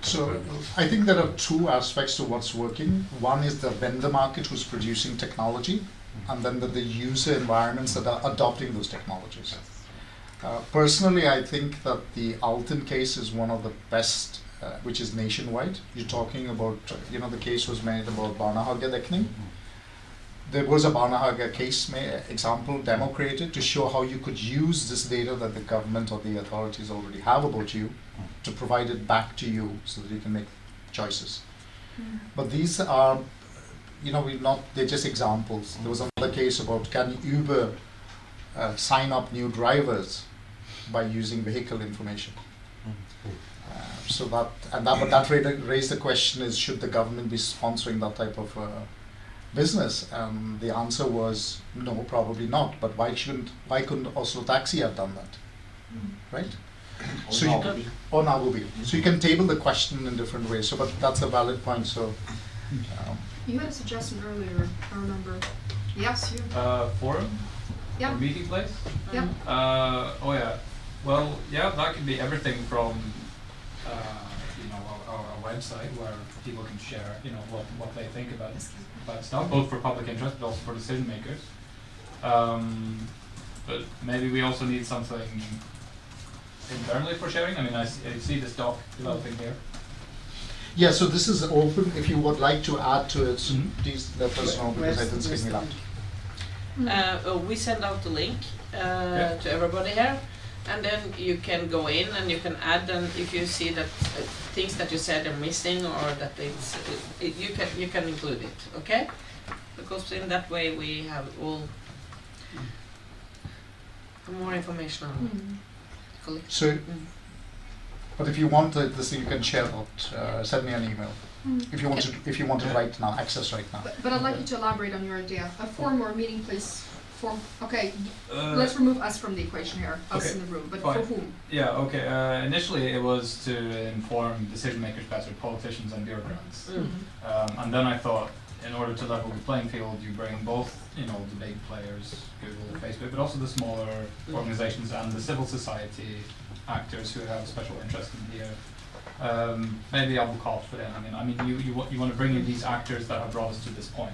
So I think there are two aspects to what's working. One is the vendor market who's producing technology, and then the user environments that are adopting those technologies. Personally, I think that the Alton case is one of the best, which is nationwide. You're talking about, the case was made about barnehagedekning. There was a barnehage case example demo created to show how you could use this data that the government or the authorities already have about you to provide it back to you so that you can make choices. But these are, they're just examples. There was another case about can Uber sign up new drivers by using vehicle information. But that raised the question is, should the government be sponsoring that type of business? The answer was no, probably not. But why couldn't Oslo Taxi have done that? Right? Or Nagobi. So you can table the question in different ways. But that's a valid point. So you had a suggestion earlier, I remember. Yes, you. Forum? Yeah. Or meeting place? Yeah. Oh yeah. Well, yeah, that could be everything from our website where people can share, what they think about stuff, both for public interest but also for decision makers. But maybe we also need something internally for sharing. I mean, I see this doc developing here. Yeah, so this is open. If you would like to add to it, please let us know, because I didn't speak me out. We send out the link to everybody here, and then you can go in and you can add them if you see that things that you said are missing, or that you can include it, okay? Because in that way we have all more information on collection. So, but if you want this, you can share that. Send me an email. If you want it right now, access right now. But I'd like you to elaborate on your idea. A forum or a meeting place form. Okay, let's remove us from the equation here, us in the room. But for whom? Yeah. Okay. Initially, it was to inform decision makers better, politicians and bureaucrats. And then I thought, in order to level the playing field, you bring both, the big players, Google, Facebook, but also the smaller organizations and the civil society actors who have special interest in here. Maybe I will call for them. I mean, you want to bring in these actors that have brought us to this point,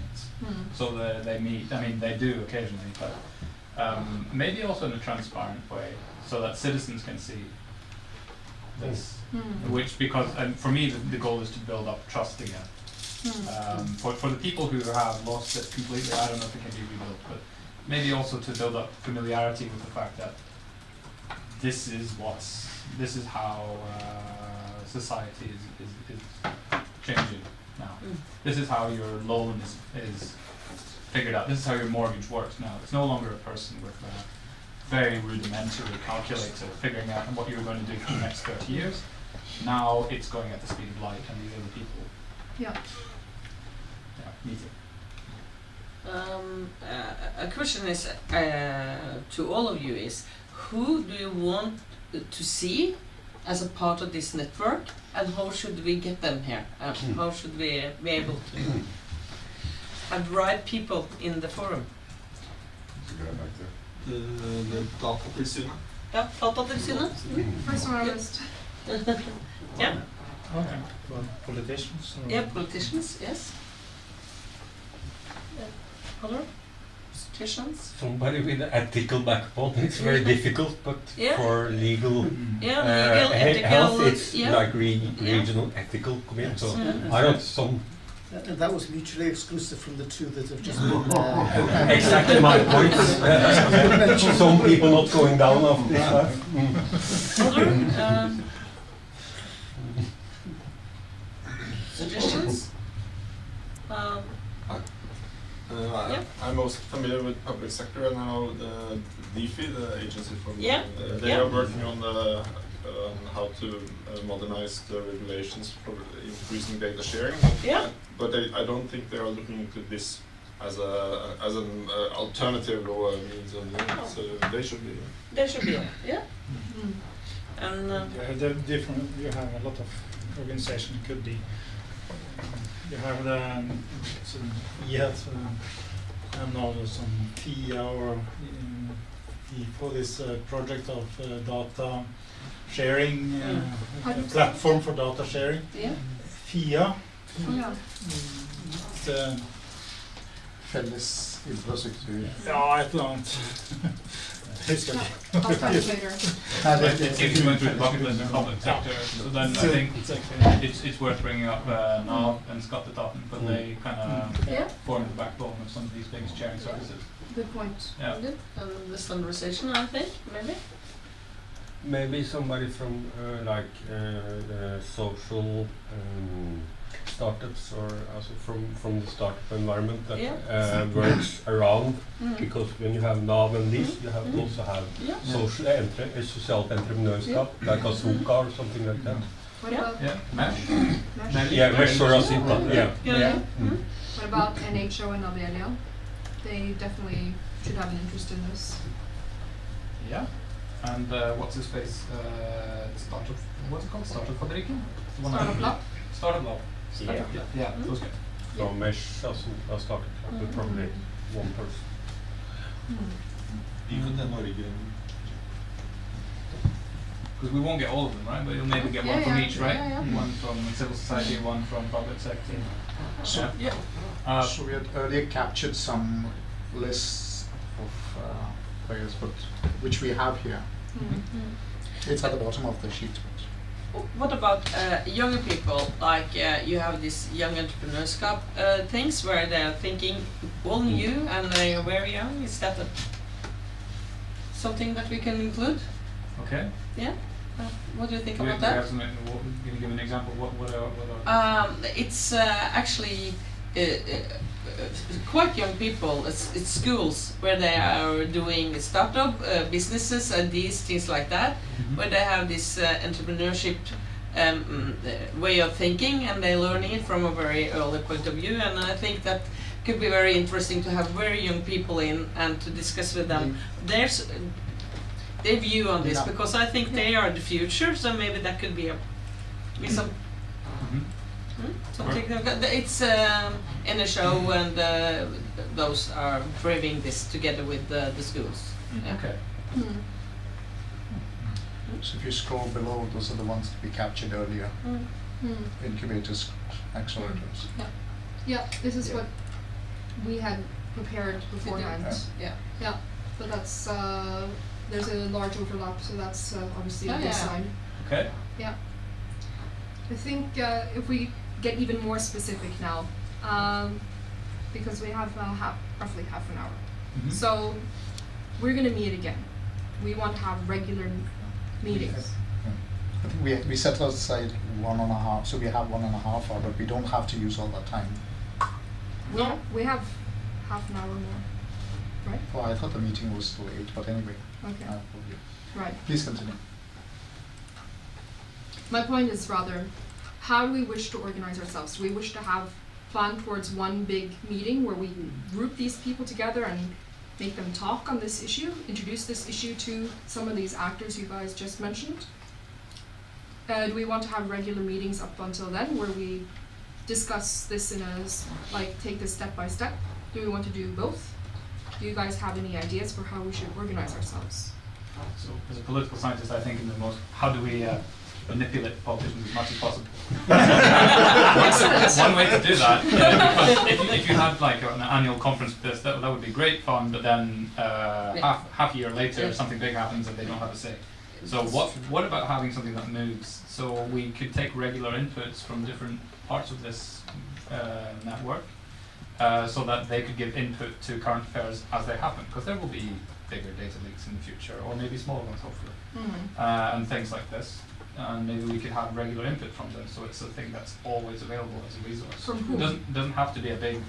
so that they meet. I mean, they do occasionally, but maybe also in a transparent way, so that citizens can see this. Because for me, the goal is to build up trust again. For the people who have lost it completely, I don't know if it can be rebuilt, but maybe also to build up familiarity with the fact that this is how society is changing now. This is how your loan is figured out. This is how your mortgage works now. It's no longer a person with a very rudimentary calculator figuring out what you're going to do for the next 30 years. Now it's going at the speed of light, and these are the people. Yeah. Meeting. A question is to all of you is, who do you want to see as a part of this network, and how should we get them here? How should we be able to? have the right people in the forum. The Datatilsynet. Yeah, Datatilsynet. First on our list. Yeah. Okay. Well, politicians. Or Yeah, politicians. Yes. Other institutions. Somebody with an ethical backbone. It's very difficult, but Yeah. for legal, Yeah, legal, ethical, health, it's yeah. like regional ethical committee. So Mm. I don't some. That was mutually exclusive from the two that have just Mm. been. Exactly my point. Some people not going down after this life. Other suggestions? Yeah. I'm most familiar with public sector, and I know the DFI, the agency from Yeah. they Yeah. are working on how to modernize the regulations for increasing data sharing. Yeah. But I don't think they are looking into this as an alternative or a means of doing it. So they should be. They should be. Yeah. And yeah, they're different. You have a lot of organization. Could be. You have the some EHEalth and now some FIA or for this project of data sharing, platform for data sharing. Yeah. FIA. Yeah. The Felles infrastruktur. Ja, ett eller annat. I'll find it later. If you went through the bucket list in public sector, so then I think it's worth bringing up now and Skatteetaten, but they kind of Yeah. form the backbone of some of these big sharing services. Good point. Yeah. Good. And the standardization, I think, maybe. Maybe somebody from social startups or also from the startup environment that works around, because when you have NAV and this, you have also have socialt entreprenørskap, like a SOCA or something like that. What about Mesh? Yeah, Mesh or Asinta. Yeah. What about NHO and Abelia? They definitely should have an interest in this. Yeah. And what's his face? Startup. What's it called? Startup Fabriken? Startup Lab. Startup Lab. Yeah. Those guys. So Mesh a startup, but probably one person. Even the Norwegian. Because we won't get all of them, right? But you'll maybe get one from each, right? One from civil society, one from public sector. So, so we had earlier captured some lists of players, but which we have here. It's at the bottom of the sheet. What about younger people? Like you have this young entrepreneurship things where they're thinking all new and they are very young. Is that something that we can include? Okay. Yeah. What do you think Can about that? Can you give an example? What are It's actually quite young people. It's schools where they are doing startup businesses and these things like that, where they have this entrepreneurship way of thinking, and they're learning it from a very early point of view. And I think that could be very interesting to have very young people in and to discuss with them their view on this, because I think they are the future. So maybe that could be some. Something it's NSO and those are driving this together with the schools. Okay. So if you scroll below, those are the ones that we captured earlier. Incubators, accelerators. Yeah, this is what we had prepared beforehand. Yeah. But that's there's a large overlap, so that's obviously a good sign. Okay. Yeah. I think if we get even more specific now, because we have roughly half an hour. So we're going to meet again. We want to have regular meetings. I think we set aside 1.5, so we have 1.5 hour, but we don't have to use all that time. Well, we have half an hour more, right? Oh, I thought the meeting was till 8, but anyway. Okay. Right. Please continue. My point is rather, how do we wish to organize ourselves? Do we wish to have plan towards one big meeting where we group these people together and make them talk on this issue, introduce this issue to some of these actors you guys just mentioned? Do we want to have regular meetings up until then where we discuss this in take this step by step? Do we want to do both? Do you guys have any ideas for how we should organize ourselves? So, as a political scientist, I think how do we manipulate politicians as much as possible? One way to do that, because if you had like an annual conference with this, that would be great fun, but then half a year later, something big happens and they don't have a say. So what about having something that moves? So we could take regular inputs from different parts of this network, so that they could give input to current affairs as they happen, because there will be bigger data leaks in the future, or maybe smaller ones, hopefully, and things like this. And maybe we could have regular input from them, so it's a thing that's always available as a resource. From whom? It doesn't have to be a big,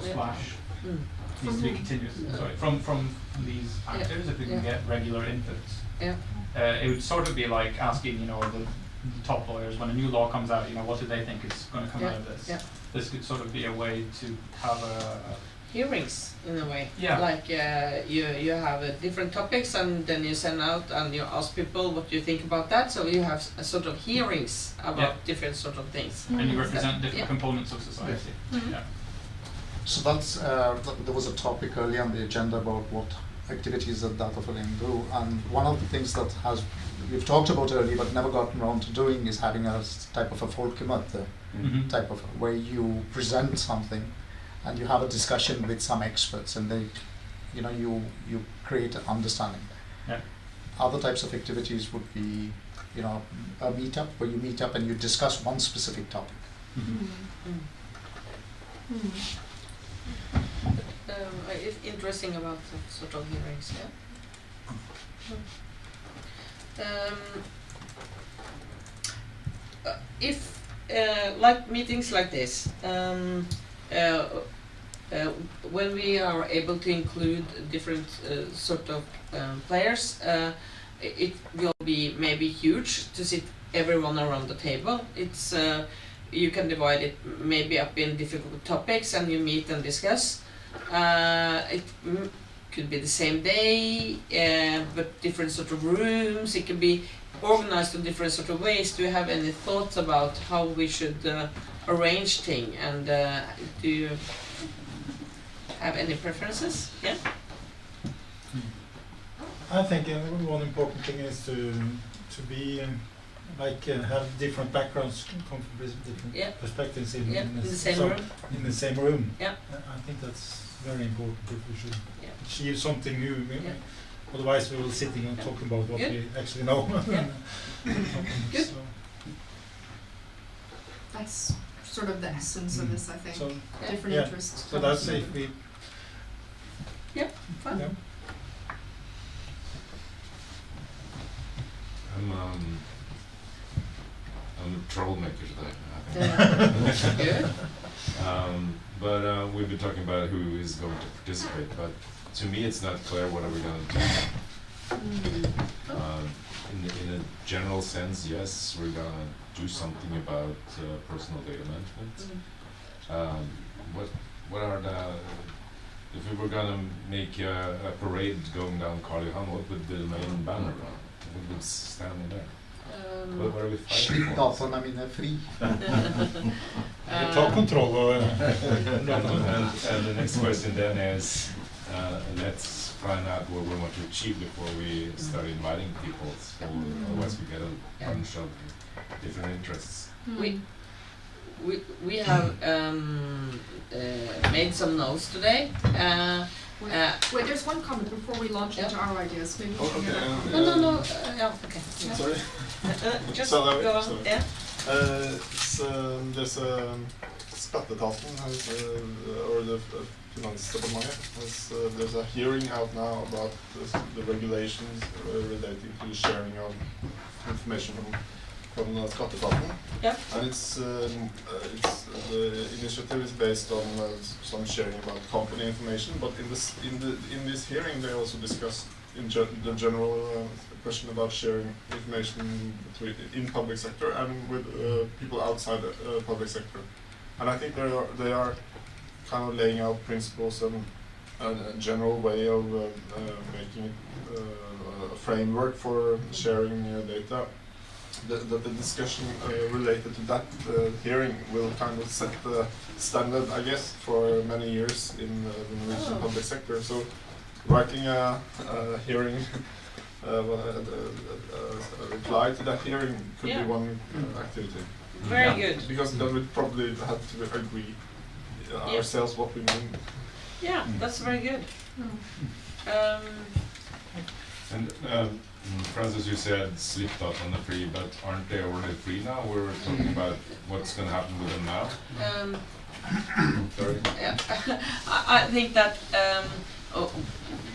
splash. It needs to be continuous. Sorry, from these actors, if we can get regular inputs. It would sort of be like asking, the top lawyers, when a new law comes out, what do they think is going to come out of this? This could sort of be a way to have hearings in a way. Yeah. You have different topics, and then you send out and you ask people what do you think about that. So you have a sort of hearings about different sort of things. And you represent different components of society. So that's there was a topic earlier on the agenda about what activities that data filling do, and one of the things that we've talked about earlier but never gotten around to doing is having a type of a folkemøte, type of where you present something and you have a discussion with some experts, and they, you create an understanding. Other types of activities would be, a meetup where you meet up and you discuss one specific topic. It's interesting about the sort of hearings, if like meetings like this, when we are able to include different sort of players, it will be maybe huge to sit everyone around the table. It's you can divide it maybe up in difficult topics, and you meet and discuss. It could be the same day, but different sort of rooms. It can be organized in different sort of ways. Do you have any thoughts about how we should arrange things? And do you have any preferences? Yeah. I think one important thing is to be have different backgrounds, come from different perspectives in the same room. Yeah. I think that's very important if we should achieve something new. Otherwise, we will be sitting and talking about what we actually know. Good. So. That's sort of the essence of this, I think. So, different interests. So that's if we. Fine. Yeah. I'm a troublemaker today, I think. Good. But we've been talking about who is going to participate, but to me it's not clear what are we going to do. In a general sense, yes, we're going to do something about personal data management. What are if we were going to make a parade going down Karl Johan, what would the main banner be? What would stand there? What are we fighting for? Datorn är fri. Ta kontroll. And the next question then is, let's find out what we want to achieve before we start inviting people. So otherwise we get a bunch of different interests. We have made some notes today. Wait, there's one comment before we launch into our ideas. Maybe we should hear that. No. Okay. Sorry. Just go on. Sorry. Yeah. There's Skatteetaten or the Finansdepartementet. There's a hearing out now about the regulations relating to the sharing of information from Skatteetaten. Yep. And it's the initiative is based on some sharing about company information. But in this hearing, they also discussed the general question about sharing information in public sector and with people outside the public sector. And I think they are kind of laying out principles and a general way of making it a framework for sharing data. the discussion related to that hearing will kind of set the standard, I guess, for many years in the Norwegian public sector. So writing a hearing, a reply to that hearing could be one activity. Very good. Because then we'd probably have to agree ourselves what we mean. Yeah, that's very good. And Francis, you said Slipknot on the free, but aren't they already free now? We were talking about what's going to happen with them now. Sorry. Yeah. I think that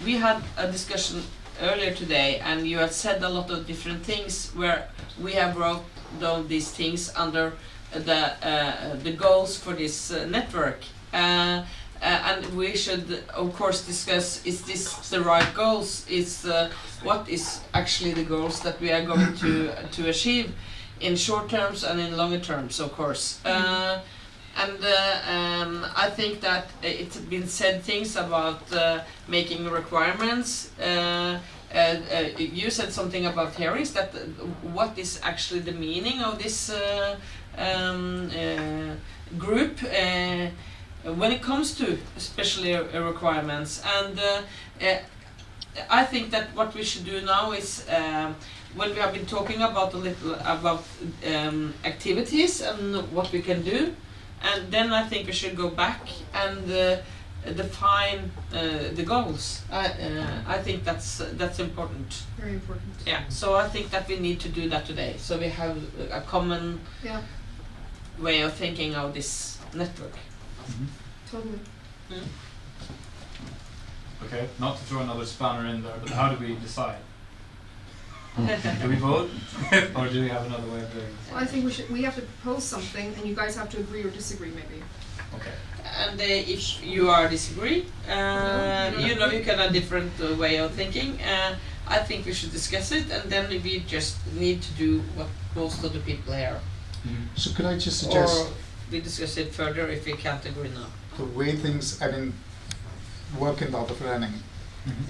we had a discussion earlier today, and you had said a lot of different things where we have wrote down these things under the goals for this network. And we should, of course, discuss, is this the right goals? What is actually the goals that we are going to achieve in short terms and in longer terms, of course. I think that it's been said things about making requirements. You said something about hearings, that what is actually the meaning of this group when it comes to especially requirements. And I think that what we should do now is when we have been talking about a little about activities and what we can do, and then I think we should go back and define the goals. I think that's important. Very important. Yeah. So I think that we need to do that today. So we have a common way of thinking of this network. Totally. Okay, not to throw another spanner in there, but how do we decide? Do we vote, or do we have another way of doing this? Well, I think we have to propose something, and you guys have to agree or disagree, maybe. Okay. And if you are disagree, you know you can have a different way of thinking. I think we should discuss it, and then we just need to do what most of the people here. So could I just suggest? Or we discuss it further if we can't agree now. The way things, work in dataförening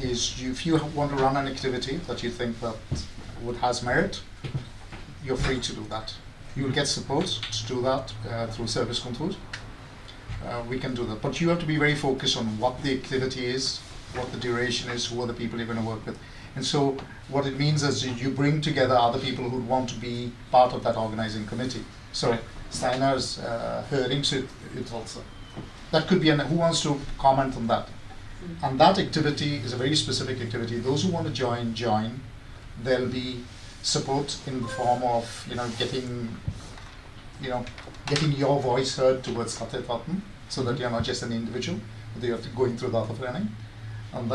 is if you want to run an activity that you think that has merit, you're free to do that. You'll get support to do that through service control. We can do that, but you have to be very focused on what the activity is, what the duration is, who are the people you're going to work with. And so what it means is you bring together other people who want to be part of that organizing committee. So Steiner's hearings, it also. That could be, who wants to comment on that? And that activity is a very specific activity. Those who want to join. There'll be support in the form of, getting your voice heard towards Skatteetaten, so that you're not just an individual, but you're going through the dataförening. And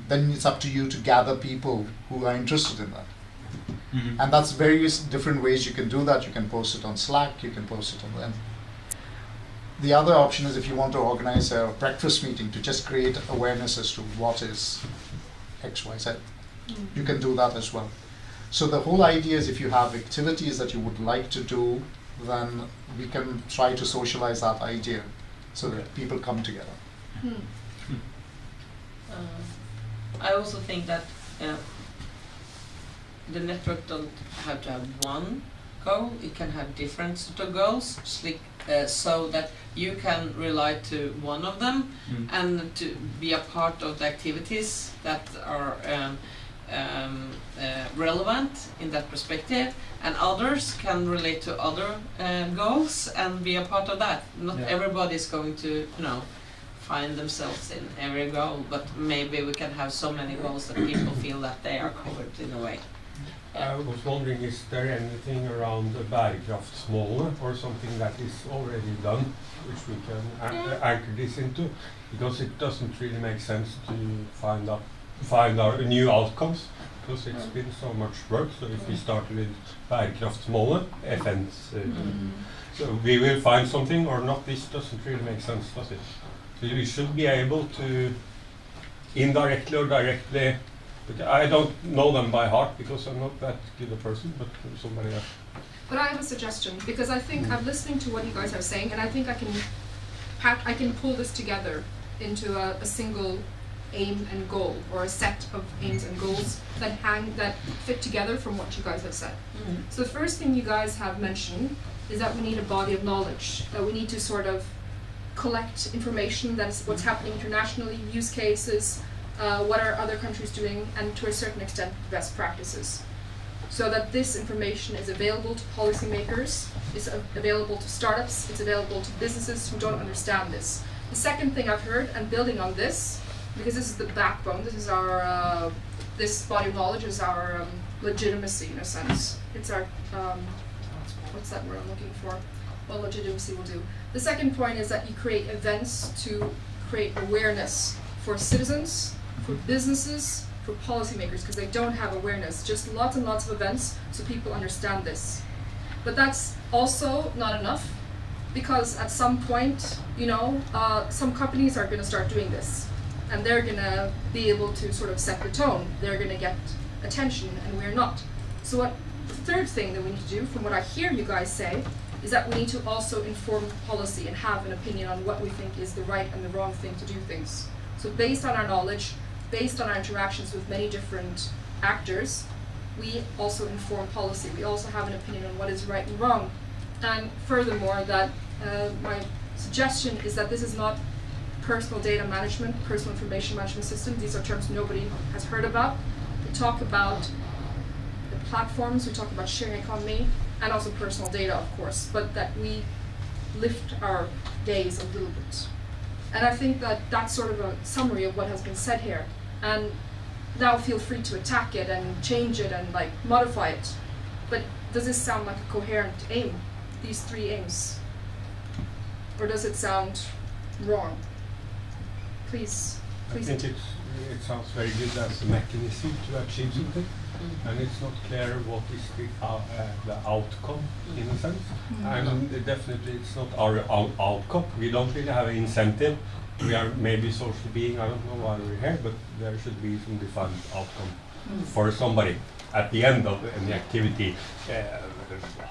then it's up to you to gather people who are interested in that. And that's various different ways you can do that. You can post it on Slack, you can post it on the other option is if you want to organize a breakfast meeting to just create awareness as to what is XYZ. You can do that as well. So the whole idea is if you have activities that you would like to do, then we can try to socialize that idea so that people come together. I also think that the network don't have to have one goal. It can have different sort of goals, so that you can rely to one of them and to be a part of the activities that are relevant in that perspective, and others can relate to other goals and be a part of that. Not everybody is going to, find themselves in every goal, but maybe we can have so many goals that people feel that they are covered in a way. I was wondering, is there anything around the bærekraftsmålene or something that is already done, which we can anchor this into? Because it doesn't really make sense to find our new outcomes, because it's been so much work. So if we start with bærekraftsmålet, FN's, so we will find something or not. This doesn't really make sense, does it? So we should be able to indirectly or directly. I don't know them by heart because I'm not that good a person, but somebody else. But I have a suggestion, because I think I'm listening to what you guys are saying, and I think I can pull this together into a single aim and goal, or a set of aims and goals that fit together from what you guys have said. So the first thing you guys have mentioned is that we need a body of knowledge, that we need to sort of collect information, that's what's happening internationally, use cases, what are other countries doing, and to a certain extent best practices. So that this information is available to policymakers, is available to startups, it's available to businesses who don't understand this. The second thing I've heard, and building on this, because this is the backbone, this is our, this body of knowledge is our legitimacy in a sense. It's our, what's that word I'm looking for? Well, legitimacy will do. The second point is that you create events to create awareness for citizens, for businesses, for policymakers, because they don't have awareness. Just lots and lots of events so people understand this. But that's also not enough, because at some point, you know, some companies are going to start doing this, and they're going to be able to sort of set the tone. They're going to get attention, and we're not. So what the third thing that we need to do, from what I hear you guys say, is that we need to also inform policy and have an opinion on what we think is the right and the wrong thing to do things. So based on our knowledge, based on our interactions with many different actors, we also inform policy. We also have an opinion on what is right and wrong. And furthermore, that my suggestion is that this is not personal data management, personal information management system. These are terms nobody has heard about. We talk about the platforms, we talk about sharing economy, and also personal data, of course, but that we lift our gaze a little bit. And I think that that's sort of a summary of what has been said here. And now feel free to attack it and change it and like modify it. But does this sound like a coherent aim, these three aims? Or does it sound wrong? Please. I think it sounds very good as a mechanism to achieve something. And it's not clear what is the outcome in a sense. And definitely it's not our outcome. We don't really have an incentive. We are maybe social being, I don't know why we're here, but there should be some defined outcome for somebody at the end of any activity.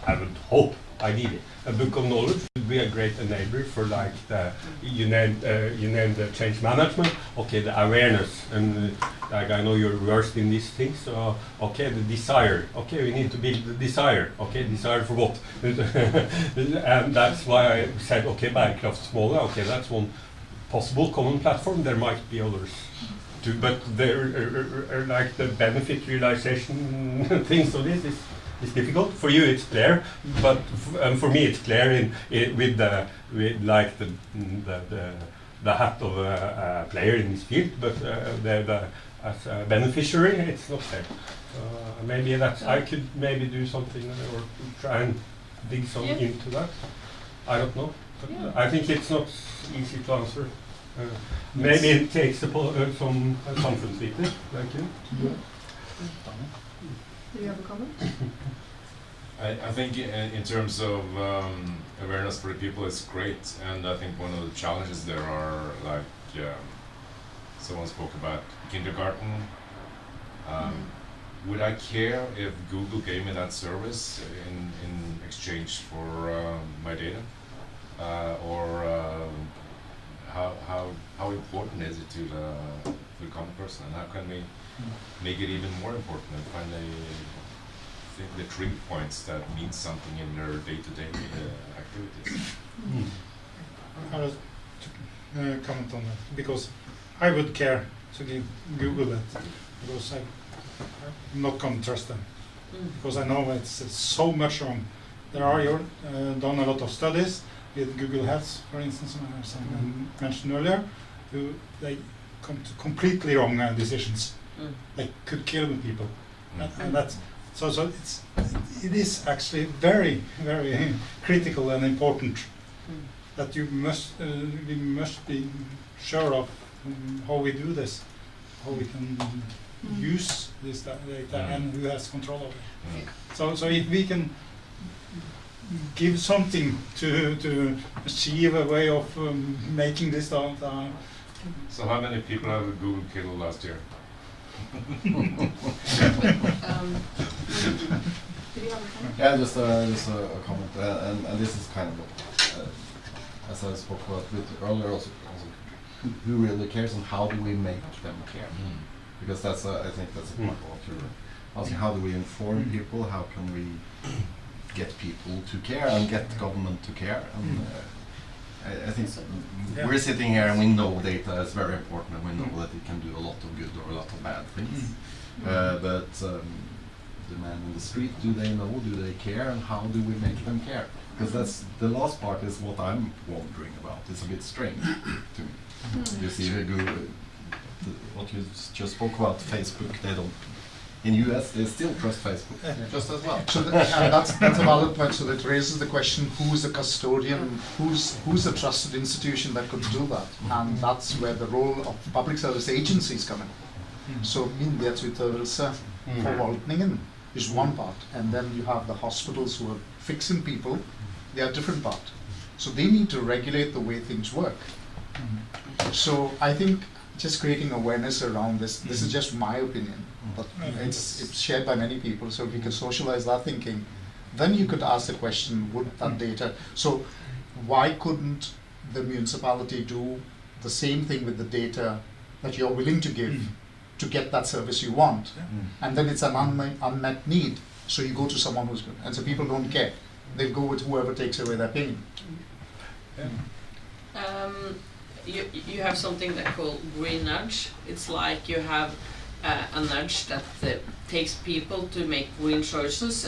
I would hope, ideally. A book of knowledge would be a great enabler for like the, you named the change management, okay, the awareness, and like I know you're versed in these things, so okay, the desire, okay, we need to build the desire, okay, desire for what? And that's why I said, okay, bærekraftsmålet, okay, that's one possible common platform, there might be others too, but there like the benefit realization things of this is difficult. For you it's clear, but for me it's clear with like the hat of a player in this field, but as a beneficiary it's not there. Maybe that's I could maybe do something or try and dig some into that. I don't know. But I think it's not easy to answer. Maybe it takes some conference people like you. Do you have a comment? I think in terms of awareness for the people, it's great, and I think one of the challenges there are like someone spoke about kindergarten. Would I care if Google gave me that service in exchange for my data, or how important is it to the common person, and how can we make it even more important and find the trigger points that mean something in their day-to-day activities? I will comment on that, because I would care to give Google that, because I'm not going to trust them, because I know it's so much wrong. There are done a lot of studies with Google Health, for instance, as I mentioned earlier, they come to completely wrong decisions. They could kill people, and that's so it is actually very, very critical and important that we must be sure of how we do this, how we can use this data, and who has control of it. So if we can give something to achieve a way of making this data. So how many people have Google killed last year? Yeah, just a comment, and this is kind of as I spoke about a bit earlier also who really cares and how do we make them care? Because that's I think that's a part of what you're asking. How do we inform people? How can we get people to care and get the government to care? And I think we're sitting here and we know data is very important and we know that it can do a lot of good or a lot of bad things. But the man in the street, do they know? Do they care? And how do we make them care? Because that's the last part is what I'm wondering about. It's a bit strange to me. You see, what you just spoke about, Facebook, they don't. In US, they still trust Facebook just as well. So that's a valid point. So that raises the question: who's the custodian? Who's the trusted institution that could do that? And that's where the role of public service agencies come in. So myndighetsutøvelse, forvaltningen is one part, and then you have the hospitals who are fixing people. They are different part. So they need to regulate the way things work. So I think just creating awareness around this. This is just my opinion, but it's shared by many people. So if you could socialize that thinking, then you could ask the question: would that data? So why couldn't the municipality do the same thing with the data that you're willing to give to get that service you want? And then it's an unmet need. So you go to someone who's good, and so people don't care. They go with whoever takes away their pain. You have something that called green nudge. It's like you have a nudge that takes people to make green choices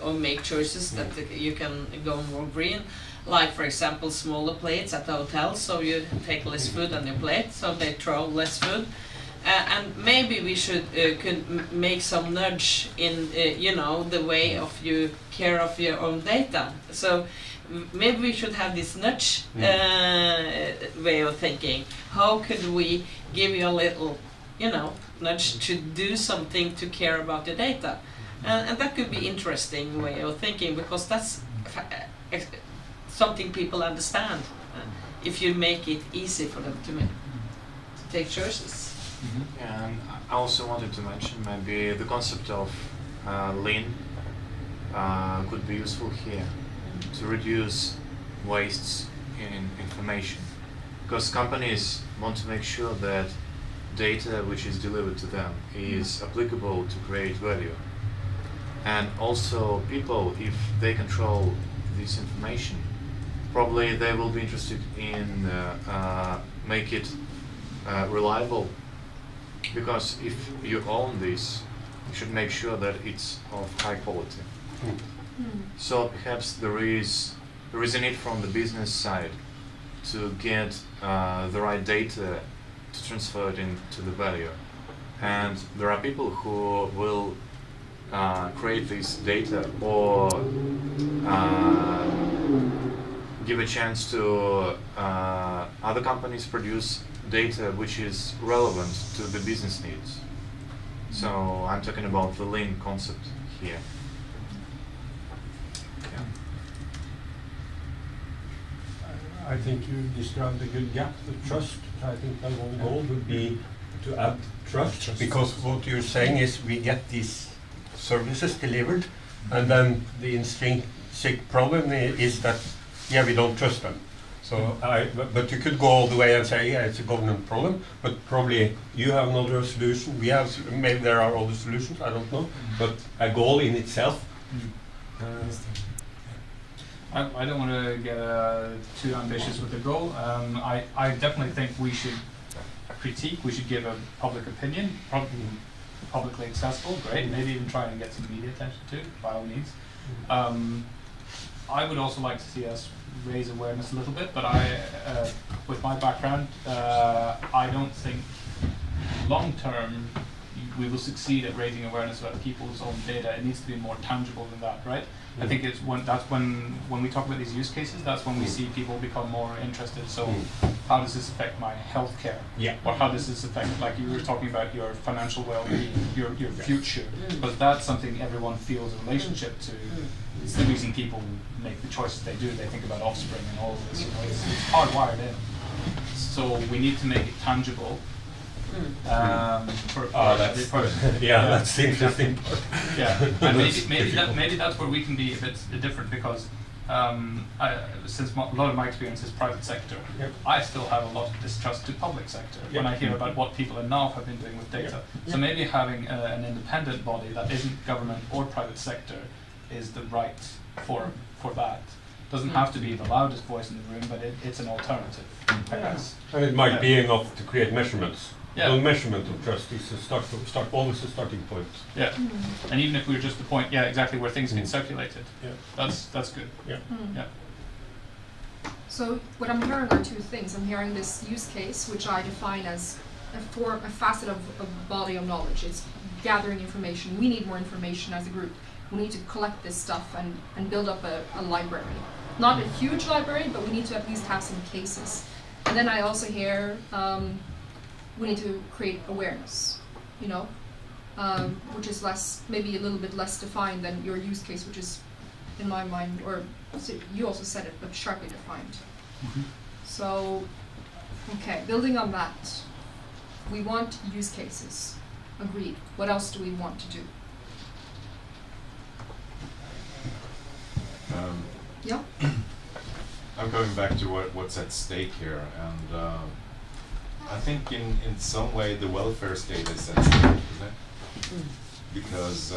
or make choices that you can go more green. Like, for example, smaller plates at the hotel, so you take less food on your plate, so they throw less food. And maybe we should could make some nudge in the way of you care of your own data. So maybe we should have this nudge way of thinking. How could we give you a little, nudge to do something to care about your data? And that could be interesting way of thinking, because that's something people understand. If you make it easy for them to take choices. Yeah, and I also wanted to mention maybe the concept of lean could be useful here to reduce wastes in information, because companies want to make sure that data which is delivered to them is applicable to create value. And also people, if they control this information, probably they will be interested in make it reliable, because if you own this, you should make sure that it's of high quality. So perhaps there is a need from the business side to get the right data to transfer it into the value. And there are people who will create this data or give a chance to other companies produce data which is relevant to the business needs. So I'm talking about the lean concept here. I think you described a good gap, the trust. I think the one goal would be to add trust, because what you're saying is we get these services delivered, and then the intrinsic problem is that, we don't trust them. So but you could go all the way and say, it's a government problem, but probably you have another solution. We have, maybe there are other solutions, I don't know, but a goal in itself. I don't want to get too ambitious with the goal. I definitely think we should critique, we should give a public opinion, publicly accessible, great, maybe even try and get some media attention too, by all means. I would also like to see us raise awareness a little bit, but with my background, I don't think long term we will succeed at raising awareness about people's own data. It needs to be more tangible than that, right? I think it's when we talk about these use cases, that's when we see people become more interested. So how does this affect my healthcare? Or how does this affect, like you were talking about, your financial well-being, your future? But that's something everyone feels a relationship to. It's the reason people make the choices they do. They think about offspring and all of this. It's hardwired in. So we need to make it tangible. For every person. That's the interesting part. And maybe that's where we can be a bit different, because since a lot of my experience is private sector, I still have a lot of distrust to public sector when I hear about what people in NAV have been doing with data. So maybe having an independent body that isn't government or private sector is the right forum for that. Doesn't have to be the loudest voice in the room, but it's an alternative, I guess. And it might be enough to create measurements. Yeah. The measurement of trust is always a starting point. Yeah, and even if we were just the point, exactly where things get circulated. Yeah, that's good. Yeah. Yeah. So what I'm hearing are two things. I'm hearing this use case, which I define as a facet of a body of knowledge. It's gathering information. We need more information as a group. We need to collect this stuff and build up a library. Not a huge library, but we need to at least have some cases. And then I also hear we need to create awareness, which is maybe a little bit less defined than your use case, which is, in my mind, or you also said it, but sharply defined. So, okay, building on that, we want use cases. Agreed. What else do we want to do? Yeah. I'm going back to what's at stake here, and I think in some way the welfare state is at stake, isn't it? Because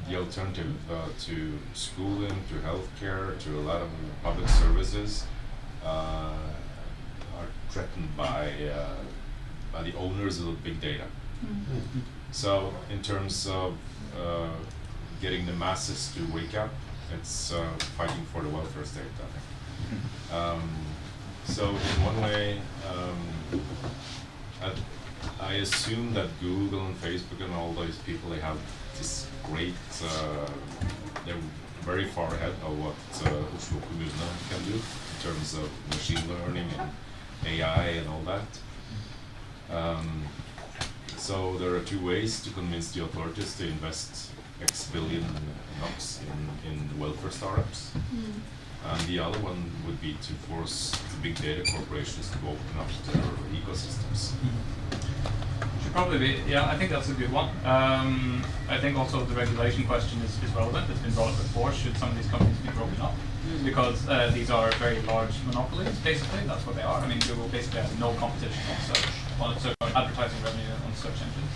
the alternative to schooling, to healthcare, to a lot of public services are threatened by the owners of big data. So in terms of getting the masses to wake up, it's fighting for the welfare state, I think. So in one way, I assume that Google and Facebook and all those people, they have this great, they're very far ahead of what Oslo Kommune can do in terms of machine learning and AI and all that. So there are two ways to convince the authorities to invest X billion NOK in welfare startups. And the other one would be to force the big data corporations to open up their ecosystems. Should probably be, I think that's a good one. I think also the regulation question is relevant. It's been brought up before. Should some of these companies be broken up? Because these are very large monopolies, basically. That's what they are. I mean, Google basically has no competition on search advertising revenue on search engines.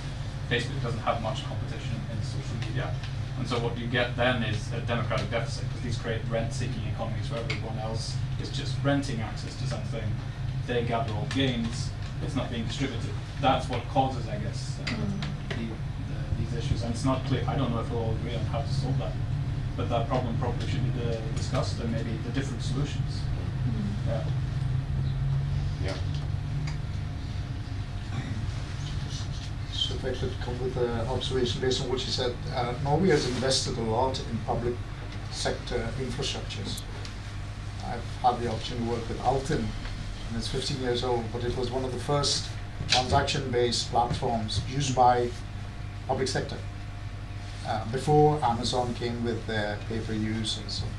Facebook doesn't have much competition in social media. And so what you get then is a democratic deficit, because these create rent-seeking economies where everyone else is just renting access to something. They gather all gains, it's not being distributed. That's what causes, I guess, these issues. And it's not clear, I don't know if we'll all agree on how to solve that, but that problem probably should be discussed, and maybe the different solutions. Yeah. So if I could come with an observation based on what you said, Norway has invested a lot in public sector infrastructures. I've had the opportunity to work with Altinn, and it's 15 years old, but it was one of the first transaction-based platforms used by public sector. Before Amazon came with their pay-per-use and so on.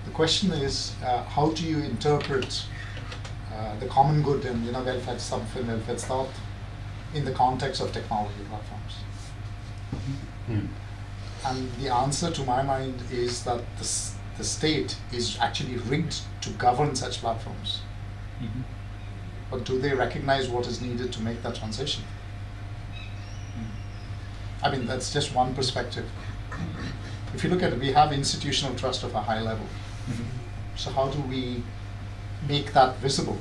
The question is, how do you interpret the common good and velferdssamfunn, velferdsstat, in the context of technology platforms? And the answer to my mind is that the state is actually rigged to govern such platforms. But do they recognize what is needed to make that transition? I mean, that's just one perspective. If you look at it, we have institutional trust of a high level. So how do we make that visible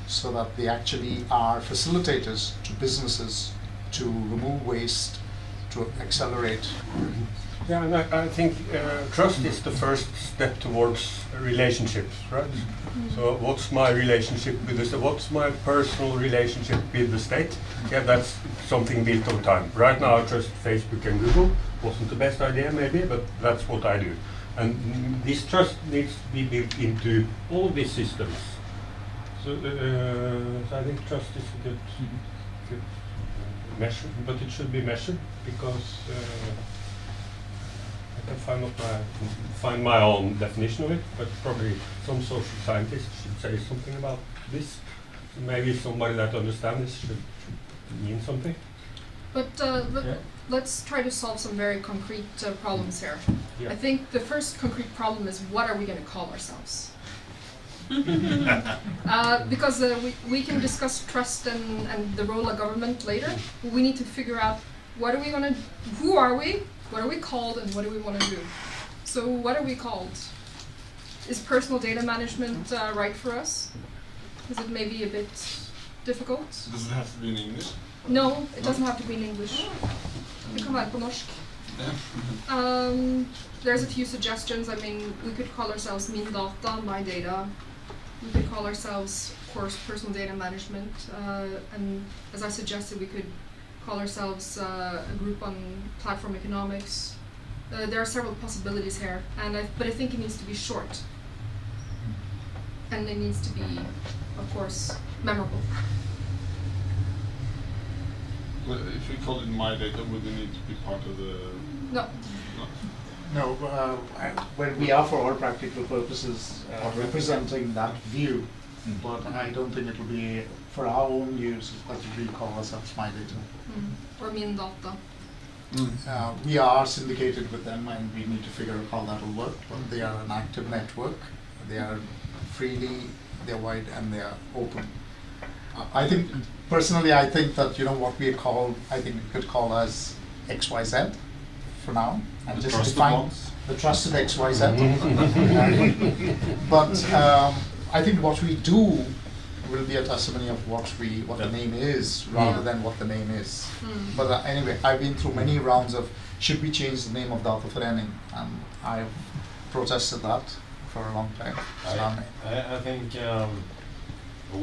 so that they actually are facilitators to businesses to remove waste, to accelerate? Yeah, and I think trust is the first step towards relationships, right? So what's my relationship with the state? What's my personal relationship with the state? Yeah, that's something built over time. Right now, I trust Facebook and Google. Wasn't the best idea, maybe, but that's what I do. And this trust needs to be built into all these systems. So I think trust is a good measure, but it should be measured, because I can find my own definition of it, but probably some social scientists should say something about this. Maybe somebody that understands this should mean something. But let's try to solve some very concrete problems here. Yeah. I think the first concrete problem is what are we going to call ourselves? Because we can discuss trust and the role of government later. We need to figure out who are we, what are we called, and what do we want to do. So what are we called? Is personal data management right for us? Is it maybe a bit difficult? Does it have to be in English? No, it doesn't have to be in English. Det kan være på norsk. There's a few suggestions. I mean, we could call ourselves mydata, mydata. We could call ourselves, of course, personal data management. And as I suggested, we could call ourselves a group on platform economics. There are several possibilities here, but I think it needs to be short. And it needs to be, of course, memorable. Well, if we call it mydata, would it need to be part of the... No. No, when we are for all practical purposes representing that view, but I don't think it will be for our own use that we call ourselves mydata. Or mydata. We are syndicated with them and we need to figure out how that will work, but they are an active network. They are they're wide and they are open. I think, personally, I think that, what we call, I think we could call as XYZ for now, and just define the trusted XYZ. But I think what we do will be a testimony of what the name is, rather than what the name is. But anyway, I've been through many rounds of, should we change the name of Dataforening? And I've protested that for a long time. I think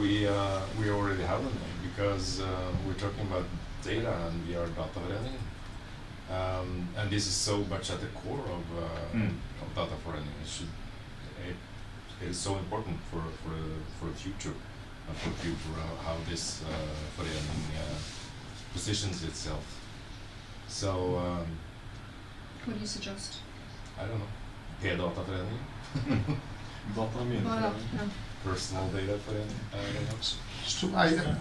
we already have a name because we're talking about data and we are Dataforening. And this is so much at the core of Dataforening. It is so important for the future and for the future how this forening positions itself. So what do you suggest? I don't know. P-Dataforening. Personal data forening. I don't know.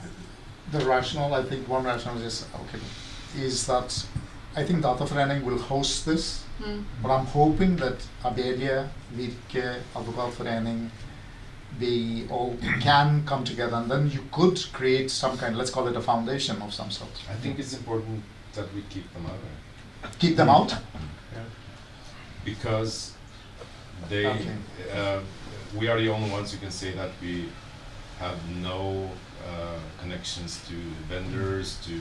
The rationale, I think one rationale is that I think Dataforening will host this, but I'm hoping that Abelia, Virke, Advokatforening, they all can come together, and then you could create some kind, let's call it a foundation of some sort. I think it's important that we keep them out. Keep them out? Yeah. Because we are the only ones who can say that we have no connections to vendors, to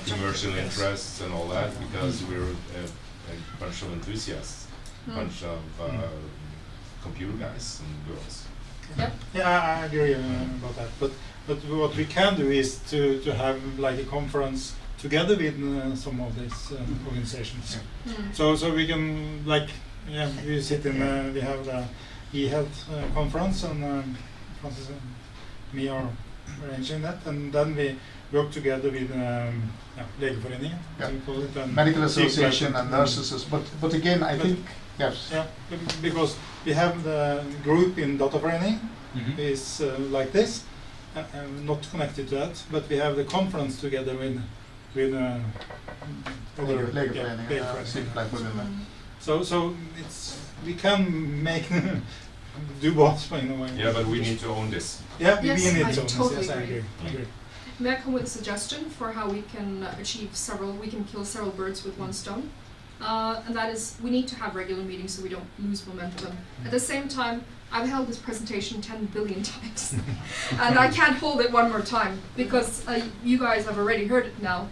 commercial interests and all that, because we're a bunch of enthusiasts, a bunch of computer guys and girls. Yep. Yeah, I agree about that. But what we can do is to have like a conference together with some of these organizations. So we can we sit in we have the e-health conference, and Francis and me are arranging that, and then we work together with Legeforeningen, we call it, and Medical Association and nurses, but again I think yes. Yeah, because we have the group in Dataforening is like this, not connected to that, but we have the conference together with other Legeforeningen. So it's we can make do both in a way. Yeah, but we need to own this. Yeah, yes, we need to own totally this. Yes, agree. I agree. May I come with a suggestion for how we can achieve we can kill several birds with one stone? And that is, we need to have regular meetings so we don't lose momentum. At the same time, I've held this presentation 10 billion times, and I can't hold it one more time because you guys have already heard it now.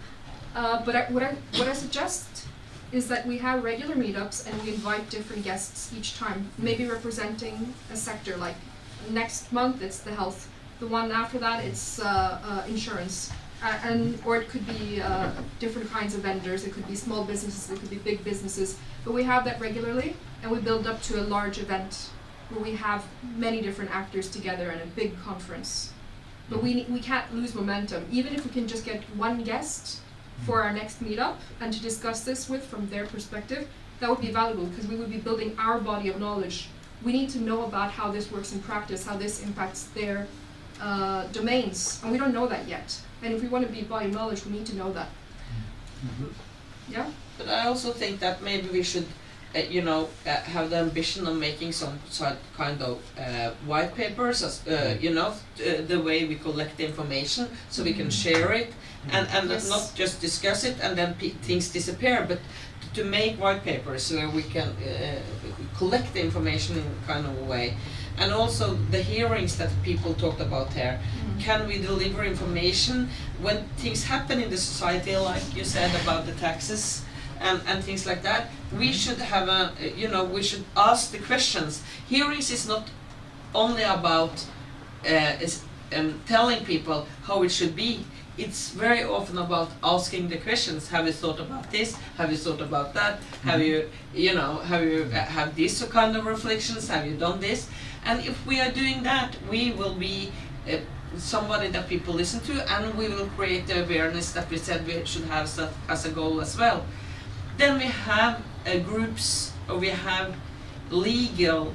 But what I suggest is that we have regular meetups and we invite different guests each time, maybe representing a sector. Like next month it's the health, the one after that it's insurance, or it could be different kinds of vendors. It could be small businesses, it could be big businesses. But we have that regularly, and we build up to a large event where we have many different actors together in a big conference. But we can't lose momentum, even if we can just get one guest for our next meetup and to discuss this with from their perspective. That would be valuable because we would be building our body of knowledge. We need to know about how this works in practice, how this impacts their domains, and we don't know that yet. And if we want to be body of knowledge, we need to know that. Yeah? But I also think that maybe we should, have the ambition of making some kind of white papers, the way we collect the information, so we can share it, and Yes. not just discuss it and then things disappear, but to make white papers where we can collect the information in kind of a way. And also the hearings that people talked about here. Can we deliver information when things happen in the society, like you said about the taxes and things like that? We should have we should ask the questions. Hearings is not only about telling people how it should be. It's very often about asking the questions. Have you thought about this? Have you thought about that? Have you have these kind of reflections? Have you done this? And if we are doing that, we will be somebody that people listen to, and we will create the awareness that we said we should have as a goal as well. Then we have groups, or we have legal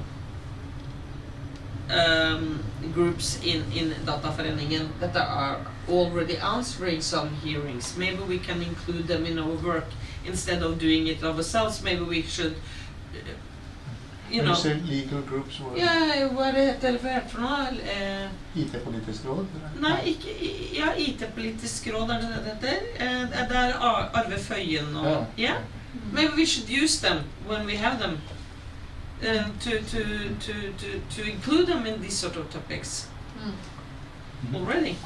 groups in Dataforeningen that are already answering some hearings. Maybe we can include them in our work instead of doing it ourselves. Maybe we should, When you say legal groups, hva er det heter for noe? IT-politisk råd? Nei, ikke IT-politisk råd er det heter. Det er Arve Føyen og Maybe we should use them when we have them to include them in these sort of topics already.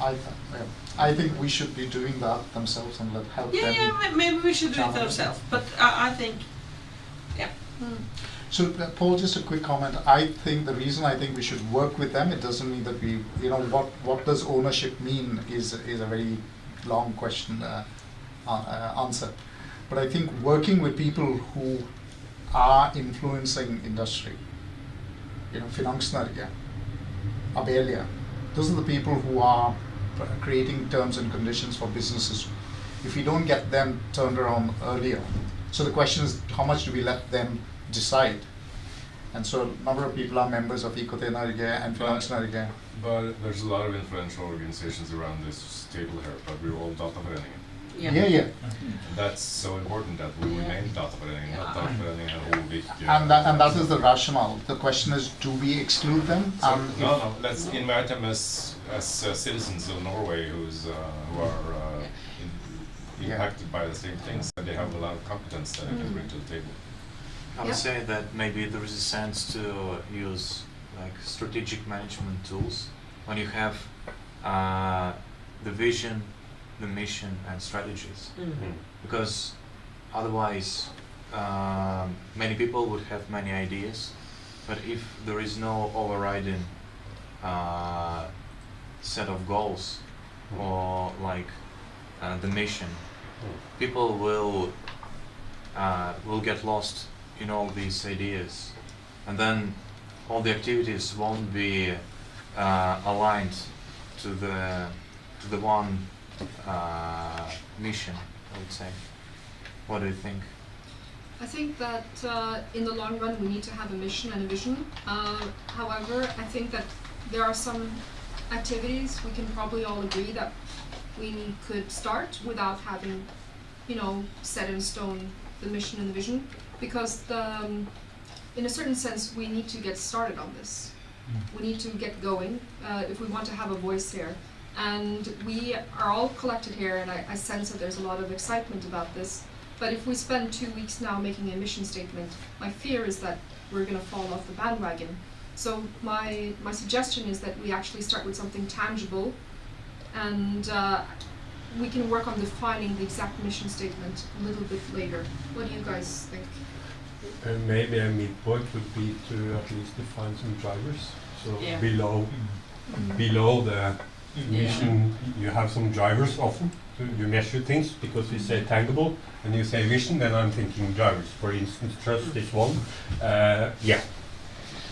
I think we should be doing that themselves and help them. Yeah, maybe we should do it ourselves. But I think, So Paul, just a quick comment. I think the reason I think we should work with them, it doesn't mean that we, what does ownership mean is a very long question answer. But I think working with people who are influencing industry, Finansnorge, Abelia, those are the people who are creating terms and conditions for businesses. If we don't get them turned around earlier, so the question is, how much do we let them decide? And so a number of people are members of IKT Norge and Finansnorge. But there's a lot of influential organizations around this table here, but we're all Dataforeningen. Yeah. That's so important that we remain Dataforeningen, not Dataforeningen and Olvik. And that is the rationale. The question is, do we exclude them? So, no, let's invite them as citizens of Norway who are impacted by the same things, and they have a lot of competence that they can bring to the table. I would say that maybe there is a sense to use like strategic management tools when you have the vision, the mission, and strategies. Because otherwise, many people would have many ideas, but if there is no overriding set of goals or like the mission, people will get lost in all these ideas, and then all the activities won't be aligned to the one mission, I would say. What do you think? I think that in the long run we need to have a mission and a vision. However, I think that there are some activities we can probably all agree that we could start without having, set in stone the mission and the vision, because in a certain sense we need to get started on this. We need to get going if we want to have a voice here. And we are all collected here, and I sense that there's a lot of excitement about this. But if we spend 2 weeks now making a mission statement, my fear is that we're going to fall off the bandwagon. So my suggestion is that we actually start with something tangible, and we can work on defining the exact mission statement a little bit later. What do you guys think? Maybe a midpoint would be to at least define some drivers. So below the mission, you have some drivers often. So you measure things because you say tangible, and you say vision, then I'm thinking drivers. For instance, trust is one.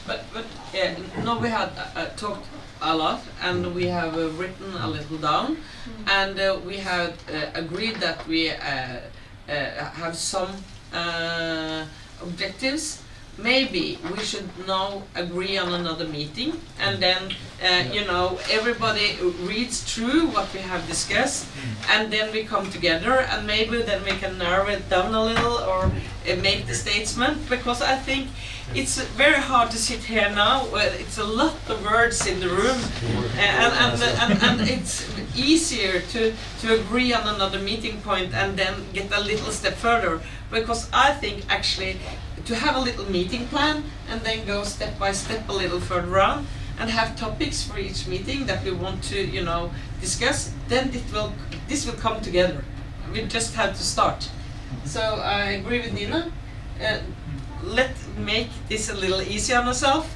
But no, we had talked a lot, and we have written a little down, and we have agreed that we have some objectives, maybe we should now agree on another meeting, and then you know, everybody reads through what we have discussed, and then we come together, and maybe then we can narrow it down a little, or make the statement, because I think it's very hard to sit here now. It's a lot of words in the room, and it's easier to agree on another meeting point and then get a little step further, because I think actually to have a little meeting plan and then go step by step a little further on and have topics for each meeting that we want to, you know, discuss, then this will come together. We just have to start. So I agree with Nina. Let's make this a little easier on ourselves,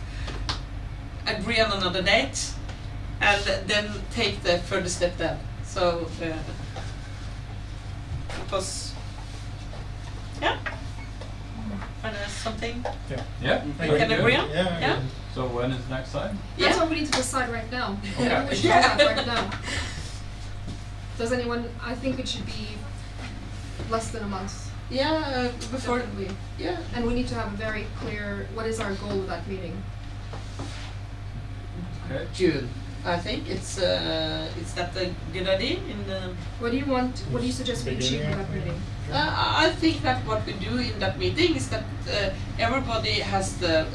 agree on another date, and then take the further step then. So, because, yeah. Are there something Yeah. we can agree on? Yeah. So when is next time? That's what we need to decide right now. Okay. We should do that right now. Does anyone? I think it should be less than a month. Yeah, before Definitely. Yeah. And we need to have a very clear, what is our goal with that meeting? Okay. June. I think it's that a good idea in the. What do you want? What do you suggest we achieve with that meeting? I think that what we do in that meeting is that everybody has the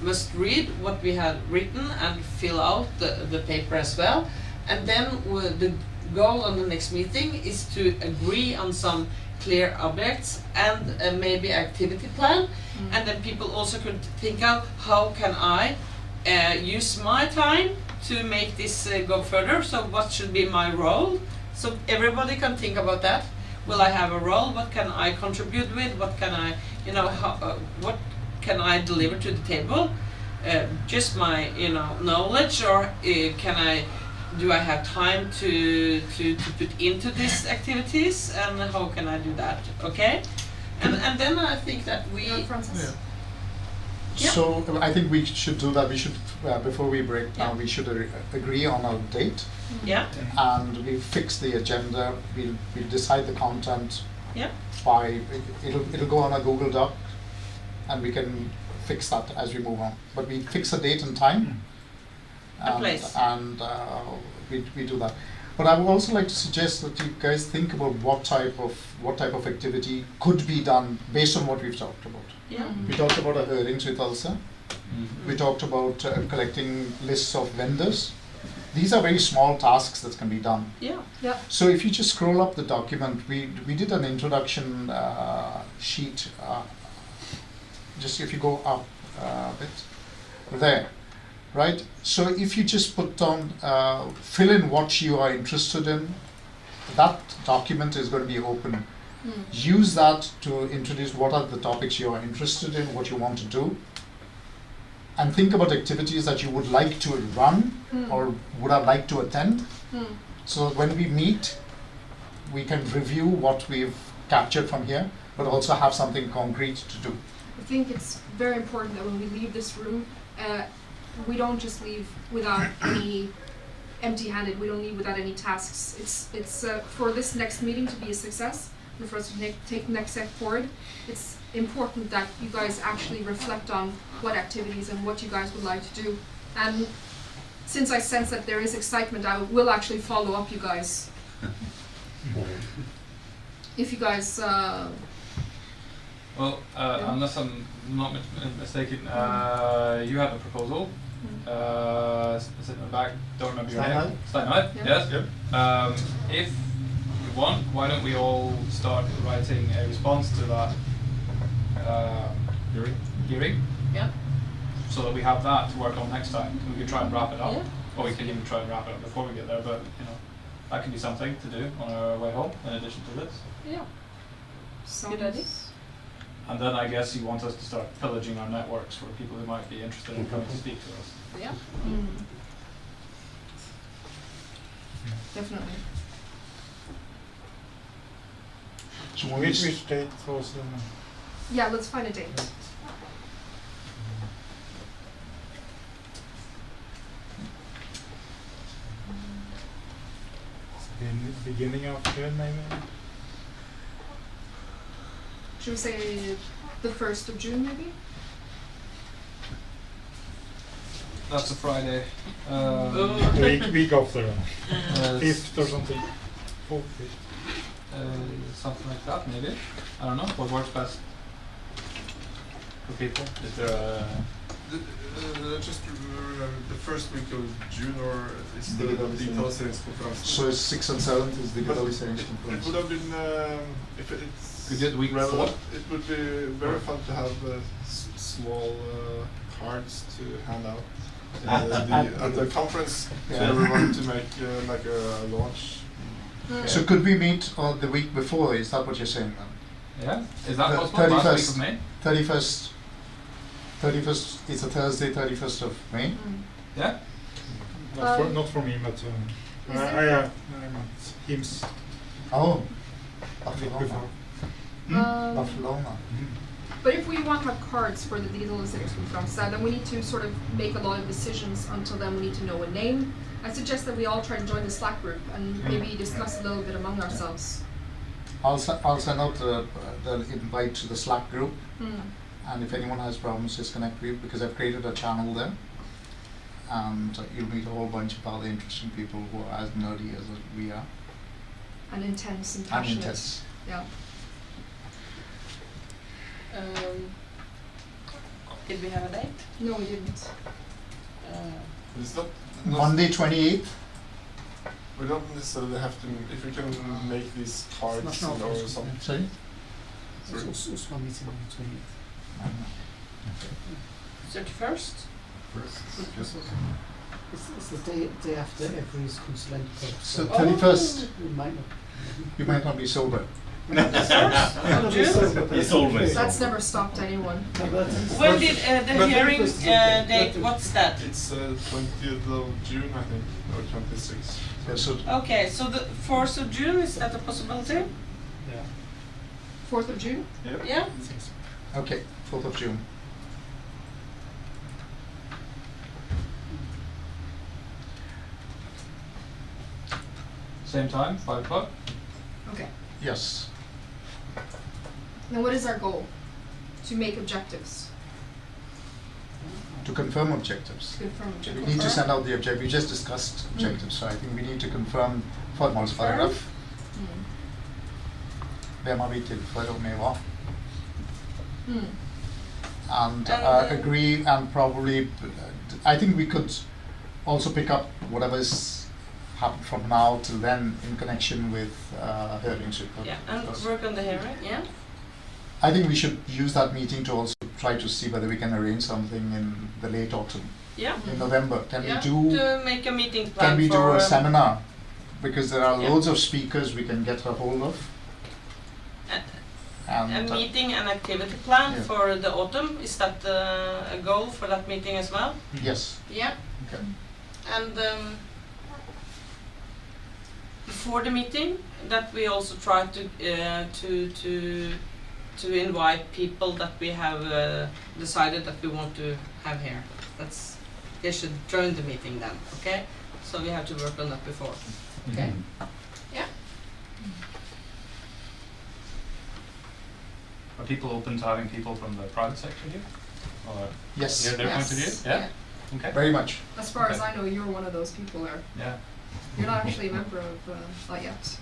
must read what we have written and fill out the paper as well, and then the goal on the next meeting is to agree on some clear objects and maybe activity plan, and then people also could think out how can I use my time to make this go further. So what should be my role? So everybody can think about that. Will I have a role? What can I contribute with? What can I, you know, what can I deliver to the table? Just my, you know, knowledge, or do I have time to put into these activities, and how can I do that? Okay, and then I think that we. Francis? Yeah. So I think we should do that. We should before we break down, we should agree on a date. Yeah. And we fix the agenda. We'll decide the content. Yeah. By it'll go on a Google Doc, and we can fix that as we move on. But we fix a date and time. A place. And we do that. But I would also like to suggest that you guys think about what type of activity could be done based on what we've talked about. Yeah. We talked about a høringsuttalelse. We talked about collecting lists of vendors. These are very small tasks that can be done. Yeah. Yeah. So if you just scroll up the document, we did an introduction sheet. Just if you go up a bit, there, right? So if you just put down, fill in what you are interested in, that document is going to be open. Use that to introduce what are the topics you are interested in, what you want to do, and think about activities that you would like to run or would have liked to attend. So when we meet, we can review what we've captured from here, but also have something concrete to do. I think it's very important that when we leave this room, we don't just leave without any empty-handed. We don't leave without any tasks. It's for this next meeting to be a success and for us to take the next step forward. It's important that you guys actually reflect on what activities and what you guys would like to do. And since I sense that there is excitement, I will actually follow up you guys. If you guys. Well, unless I'm not mistaken, you have a proposal. Is it in the back? Don't remember your name. Steinhardt? Yes. Yep. If you want, why don't we all start writing a response to that hearing? Yeah. So that we have that to work on next time. We can try and wrap it up. Yeah. Or we can even try and wrap it up before we get there, but you know, that can be something to do on our way home in addition to this. Yeah. Good idea. And then I guess you want us to start pillaging our networks for people who might be interested in coming to speak to us. Yeah. Definitely. So Which date was Yeah, let's find a date. beginning of June, maybe? Should we say the 1st of June, maybe? That's a Friday. Week after, Uh, 5th or something. 4th, 5th. Something like that, maybe. I don't know. What works best for people? Is there a Just the first week of June, or is the digitaliseringskonferansen? So 6th and 7th is It digitaliseringskonferansen. would have been, if it's We did week relevant, 4. it would be very fun to have small cards to hand out at the conference to Yeah. everyone to make like a launch. So could we meet on the week before? Is that what you're saying then? Yeah. Is that The possible? Last week of May? 31st. 31st. It's a Thursday. 31st of May. Yeah. Not for me, but Is I there- I'm at HIMSS. Oh, Week Barcelona. before. Barcelona. But if we want to have cards for the digitaliseringskonferanse, then we need to sort of make a lot of decisions. Until then, we need to know a name. I suggest that we all try and join the Slack group and maybe discuss a little bit among ourselves. I'll send out the invite to the Slack group, Hmm. and if anyone has problems, just connect with, because I've created a channel there, and you'll meet a whole bunch of other interesting people who are as nerdy as we are. And intense and And passionate. intense. Yeah. Did we have a date? No, we didn't. It's not Monday 28th. We don't necessarily have to. If we can make these cards National or Council. something. Sorry? Sorry. Oslo meeting on the 28th. 31st? It's the day after every consulent course. So 31st. We might not. You might not be sober. It's always. That's never stopped anyone. When did the But hearing first, okay. date, what's that? It's 20th of June, I think, or 26th. Yeah, so Okay, so the 4th of June, is that a possibility? Yeah. 4th of June? Yep. Yeah? okay, 4th of June. Same time, 5 o'clock. Okay. Yes. Now, what is our goal? To make objectives. To confirm objectives. To confirm We objectives. need to send out the objective. We just discussed objectives, so I think we need to confirm formålsparagraf. Mm. Hvem har vi tilføyer med hva? Mm. And agree, and probably, I think we could also pick up whatever's happened from now till then in connection with høringsutvalg. Yeah, and work on the hearing, yeah? I think we should use that meeting to also try to see whether we can arrange something in the late autumn. Yeah. In November. Can Yeah, we do? to make a meeting plan Can we do for, a seminar? Because there are yeah. loads of speakers we can get a hold of. a And meeting and activity plan Yeah. for the autumn? Is that a goal for that meeting as well? yes. Yeah. Okay. And before the meeting, that we also try to invite people that we have decided that we want to have here. They should join the meeting then, okay? So we have to work on that before. Okay? Yeah. Are people open to having people from the private sector here? Or Yes. hear their point of view? Yeah? Okay. Very much. As far as Okay. I know, you're one of those people there. Yeah. You're not actually a member of that yet.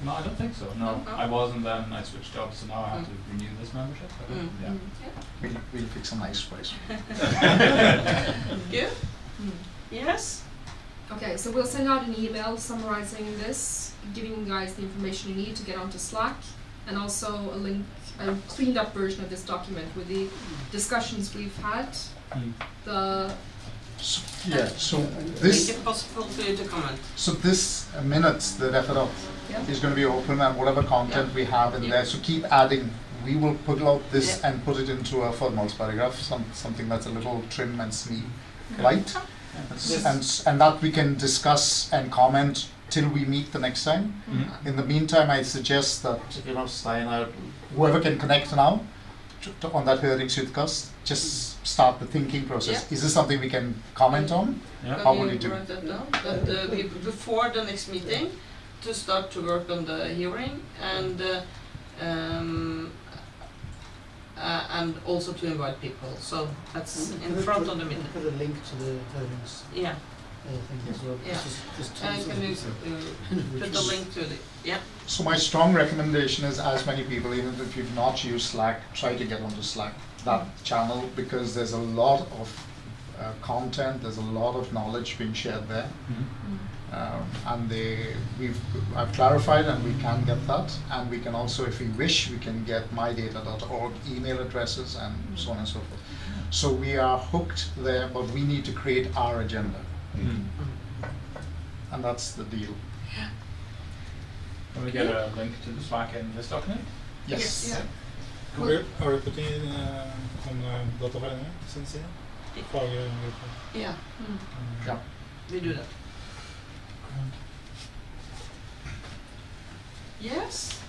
No, I don't think so. No, No? I was, and then I switched jobs, so now I have to renew this membership. So yeah. We'll fix a nice place. Good? Mm. Yes? Okay, so we'll send out an email summarizing this, giving you guys the information you need to get onto Slack, and also a link, a cleaned up version of this document with the discussions we've had, the So, yeah. So Make this. it possible for you to comment. So this minutes, the referat, Yeah. is going to be open, and whatever content we have in there. So keep adding. We will put out this and put it into a formålsparagraf, something that's a little trim and light, and that we can discuss and comment till we meet the next time. Mhm. In the meantime, I suggest that Steinar, whoever can connect now on that høringsutkast, just start the thinking process. Yeah. Is this something we can comment on? Yeah. How Can would you you do? write that down? That before the next meeting, to start to work on the hearing, and and also to invite people. So that's in front of the meeting. Put a link to the hearings. Yeah. Thing as well. Yeah. Can you put the link to the, yeah. So my strong recommendation is, as many people, even if you've not used Slack, try to get onto Slack, that channel, because there's a lot of content, there's a lot of knowledge being shared there. And I've clarified, and we can get that, and we can also, if we wish, we can get mydata.org email addresses and so on and so forth. So we are hooked there, but we need to create our agenda. And that's the deal. Can we get a link to the Slack in this document? Yes. Yeah. Are we putting it on Dataforeningen sin side? Faggruppe? Yeah. Yeah. We do that. Yes.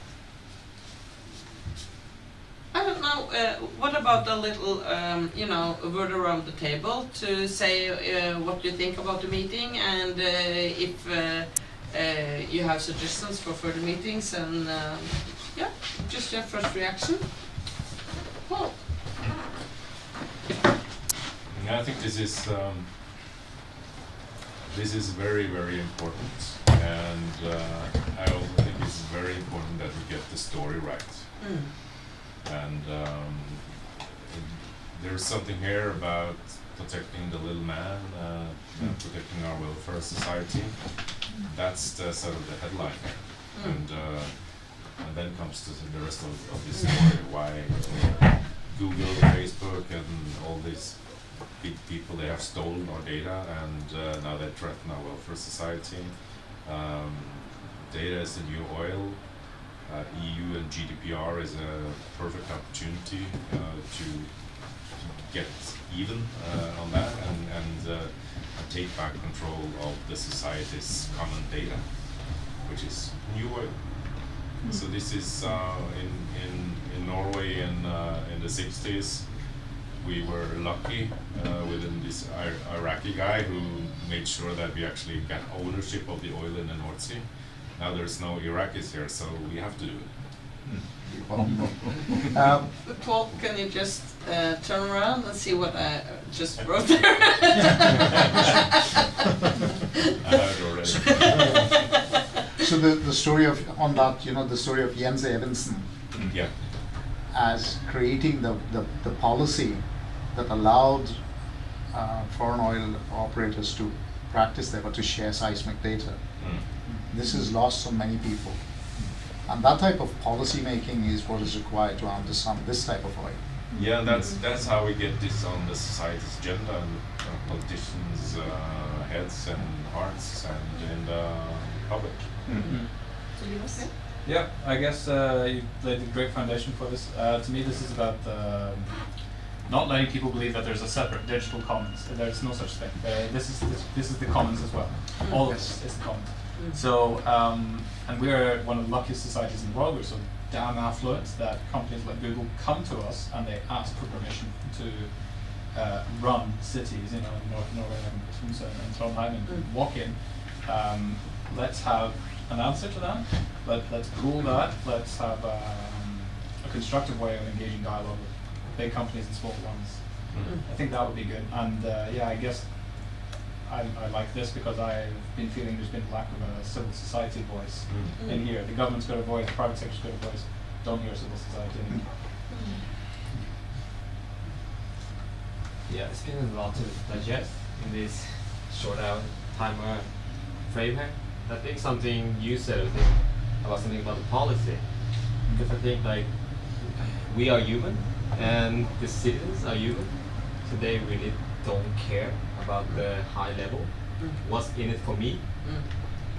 I don't know. What about a little, a word around the table to say what you think about the meeting, and if you have suggestions for further meetings, and just your first reaction. Paul. I think this is very, very important, and I also think it's very important that we get the story right. And there's something here about protecting the little man, protecting our welfare society. That's the sort of the headline here. And then comes to the rest of this story, why Google, Facebook, and all these big people, they have stolen our data, and now they threaten our welfare society. Data is the new oil. EU and GDPR is a perfect opportunity to get even on that and take back control of the society's common data, which is new oil. So this is in Norway in the 60s. We were lucky within this Iraqi guy who made sure that we actually got ownership of the oil in the North Sea. Now there's no Iraqis here, so we have to do it. Paul, can you just turn around and see what I just wrote there? I heard already. So the story of, on that, the story of Jens Evensen, as creating the policy that allowed foreign oil operators to practice there, but to share seismic data. This is lost on many people. And that type of policy making is what is required to understand this type of oil. Yeah, that's how we get this on the society's agenda, and politicians' heads and hearts, and in the public. So you say? Yeah, I guess you laid a great foundation for this. To me, this is about not letting people believe that there's a separate digital commons. There's no such thing. This is the commons as well. All of this is the commons. So, and we're one of the luckiest societies in the world. We're so damn affluent that companies like Google come to us and they ask for permission to run cities, in North Norway and Tromsø and Trondheim, and walk in. Let's have an answer to that. Let's pool that. Let's have a constructive way of engaging dialogue with big companies and small ones. I think that would be good. And I guess I like this because I've been feeling there's been lack of a civil society voice in here. The government's got a voice, the private sector's got a voice. Don't hear civil society anymore. Yeah, it's been a lot to digest in this short time frame here. I think something you said, I think, about something about the policy. Because I think we are human and the citizens are human, so they really don't care about the high level, what's in it for me.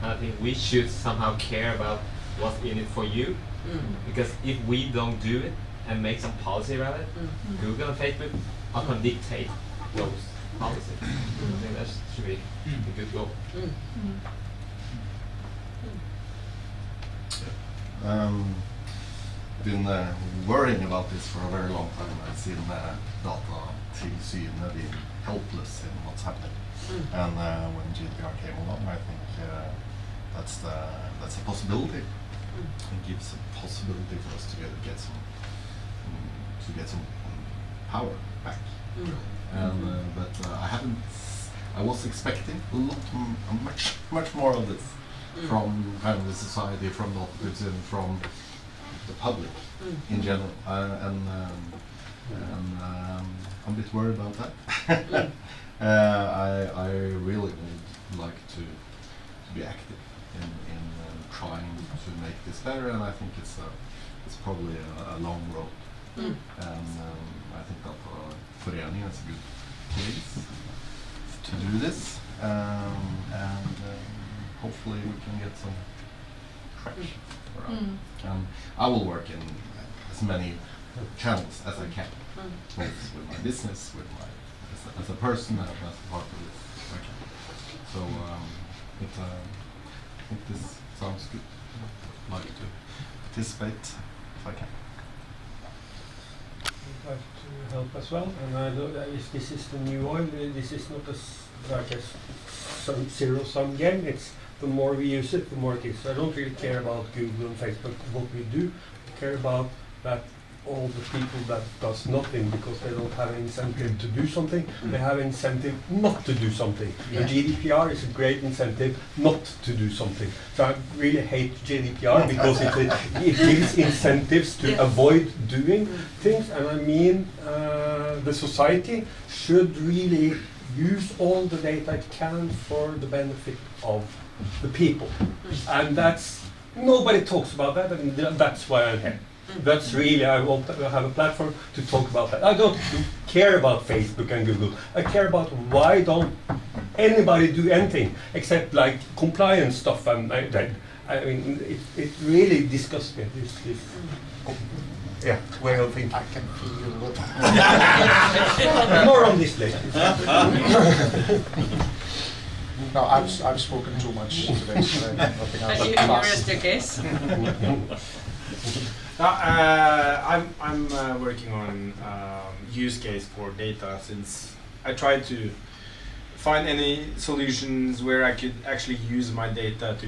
And I think we should somehow care about what's in it for you, because if we don't do it and make some policy around it, Google and Facebook are going to dictate those policies. I think that should be a good goal. Been worrying about this for a very long time. I've seen Datatilsynet being helpless in what's happening, and when GDPR came along, I think that's a possibility. It gives a possibility for us to get some power back. But I haven't. I was expecting a lot, much more of this from kind of the society, from the operatives, and from the public in general. And I'm a bit worried about that. I really would like to be active in trying to make this better, and I think it's probably a long road. And I think that Föreningen is a good place to do this, and hopefully we can get some traction around. And I will work in as many channels as I can, both with my business, with my as a person, and as a part of this. So I think this sounds good. I'd like to participate if I can. I'd like to help as well, and I know that if this is the new oil, this is not like a zero-sum game. It's the more we use it, the more it is. So I don't really care about Google and Facebook, what we do. I care about that all the people that does nothing because they don't have an incentive to do something, they have an incentive not to do something. And GDPR is a great incentive not to do something. So I really hate GDPR because it gives incentives to avoid doing things, and I mean the society should really use all the data it can for the benefit of the people. And that's, nobody talks about that, and that's why I'm here. That's really, I want to have a platform to talk about that. I don't care about Facebook and Google. I care about why don't anybody do anything except like compliance stuff. I mean, it really disgusts me. This way of thinking. I can feel it. More on this later. No, I've spoken too much today, so nothing else. You rest your case. I'm working on use case for data, since I tried to find any solutions where I could actually use my data to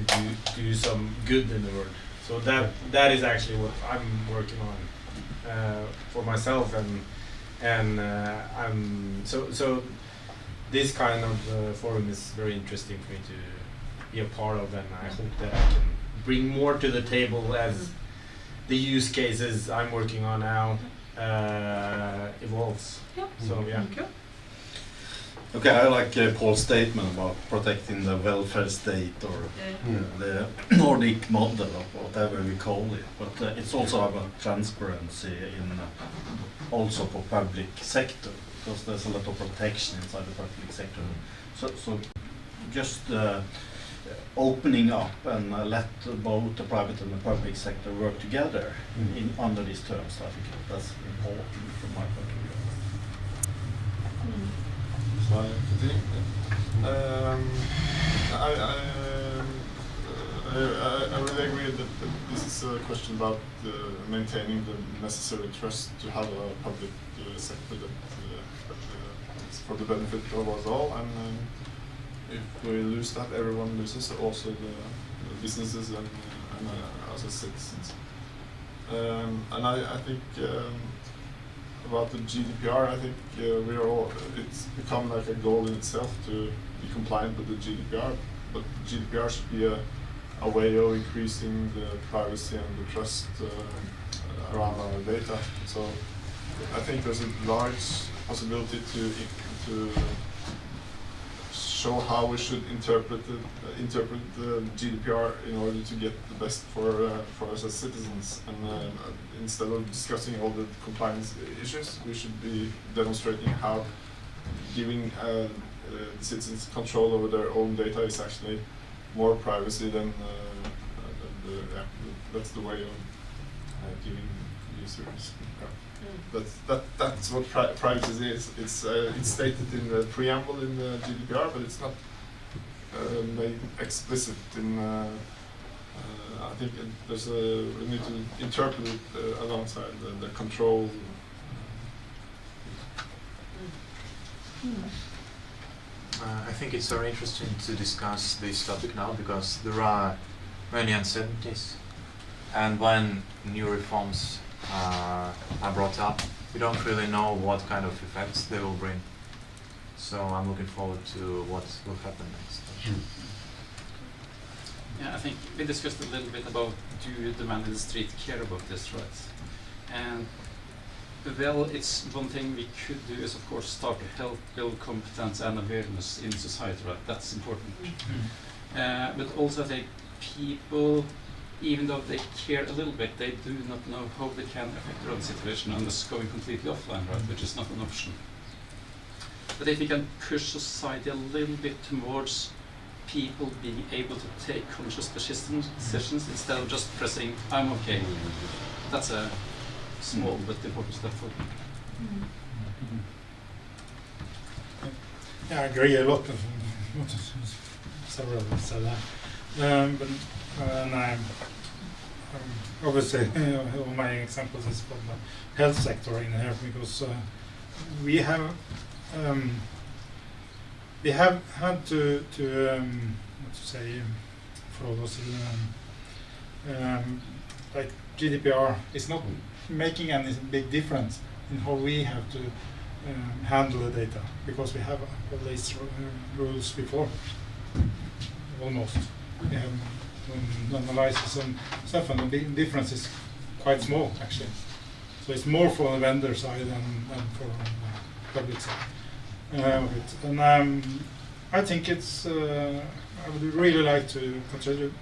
do some good in the world. So that is actually what I'm working on for myself, and so this kind of forum is very interesting for me to be a part of, and I hope that I can bring more to the table as the use cases I'm working on now evolves. So yeah. Okay, I like Paul's statement about protecting the welfare state, or the Nordic model, or whatever we call it. But it's also about transparency in also for public sector, because there's a lot of protection inside the public sector. So just opening up and let both the private and the public sector work together under these terms. I think that's important from my point of view. So I continue. I really agree that this is a question about maintaining the necessary trust to have a public sector that is for the benefit of us all, and if we lose that, everyone loses, also the businesses and us as citizens. And I think about the GDPR, I think it's become like a goal in itself to be compliant with the GDPR, but the GDPR should be a way of increasing the privacy and the trust around our data. So I think there's a large possibility to show how we should interpret the GDPR in order to get the best for us as citizens. And instead of discussing all the compliance issues, we should be demonstrating how giving the citizens control over their own data is actually more privacy than that's the way of giving users. That's what privacy is. It's stated in the preamble in the GDPR, but it's not made explicit in. I think we need to interpret it alongside the control. I think it's very interesting to discuss this topic now because there are many uncertainties, and when new reforms are brought up, we don't really know what kind of effects they will bring. So I'm looking forward to what will happen next. Yeah, I think we discussed a little bit about do the man in the street care about this, right? And well, it's one thing we could do is of course start to help build competence and awareness in society, right? That's important. But also I think people, even though they care a little bit, they do not know how they can affect their own situation unless going completely offline, right? Which is not an option. But if we can push society a little bit towards people being able to take conscious decisions instead of just pressing I'm okay. That's a small but important step forward. Yeah, I agree a lot of what several of us said that. But and I'm obviously all my examples is from the health sector in here because we have had to what to say follow us like GDPR is not making any big difference in how we have to handle the data because we have all these rules before almost. We have analysis and stuff, and the big difference is quite small actually. So it's more for the vendor side than for the public side. And I think it's I would really like to contribute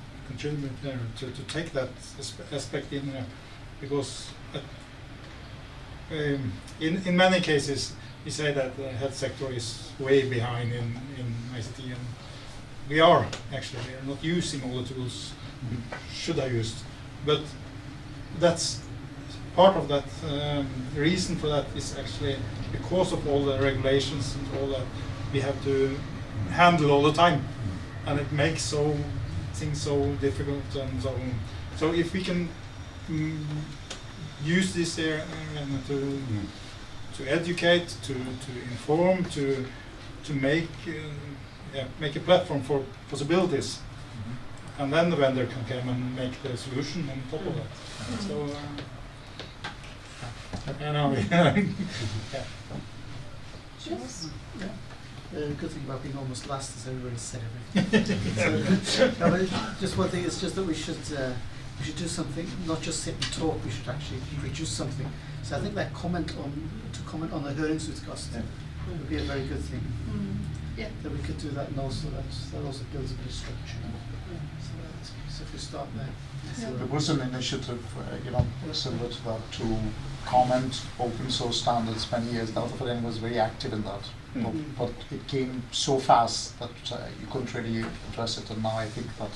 there to take that aspect in there because in many cases we say that the health sector is way behind in ICT, and we are not using all the tools we should have used, but that's part of that reason for that is actually because of all the regulations and all that we have to handle all the time, and it makes things so difficult and so on. So if we can use this area to educate, to inform, to make a platform for possibilities, and then the vendor can come and make the solution on top of that. So you know, yeah. Yes. Yeah. The good thing about being almost last is everybody said everything. So, no, but just one thing is just that we should do something, not just sit and talk. We should actually produce something. So I think that comment on the høringsutkast would be a very good thing. Yeah. That we could do that, and also that also builds a bit of structure. So if we start there. There was an initiative, similar to that, to comment open source standards many years. Delta for Them was very active in that, but it came so fast that you couldn't really address it. And now I think that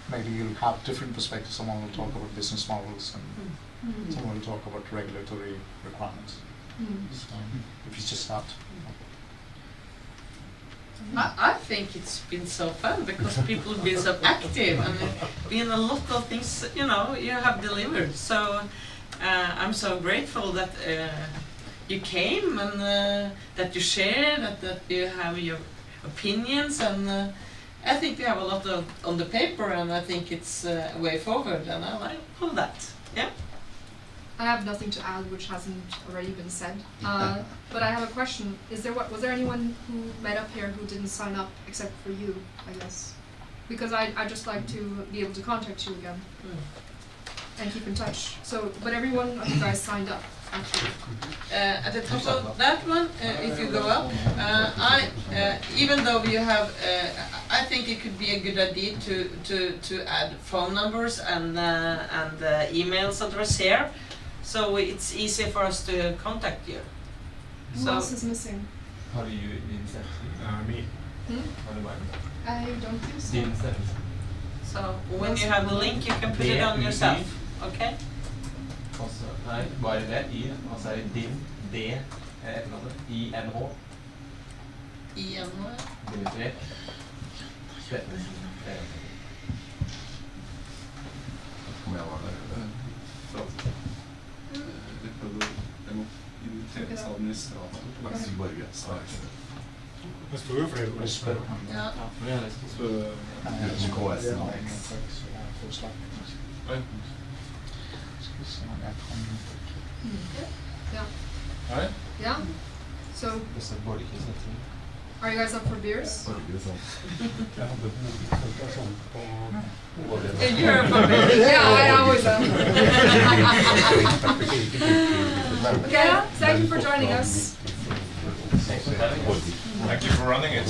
maybe you'll have different perspectives. Someone will talk about business models, and someone will talk about regulatory requirements. So if you just start. I think it's been so fun because people have been so active and been a lot of things, you have delivered. So I'm so grateful that you came and that you shared, that you have your opinions, and I think you have a lot on the paper, and I think it's a way forward, and I like all that. Yeah. I have nothing to add which hasn't already been said. But I have a question. Was there anyone who met up here who didn't sign up except for you, I guess? Because I'd just like to be able to contact you again and keep in touch. So, but every one of you guys signed up, actually. At the top of that one, if you go up, even though you have, I think it could be a good idea to add phone numbers and emails address here. So it's easier for us to contact you. Who else is missing? How do you insert? Me. I don't think so. Insert. So when you have the link, you can put it on yourself. Okay? Og så, nei, bare det I, og så det din, D, INH. INH? Dimitri. Kommer jeg være der? Administrator. Det står jo flere ord. Ja. Yeah. Alright. Yeah. So, are you guys up for beers? And you're up for beers. Yeah, I always am. Okay, thank you for joining us. Thank you for running it.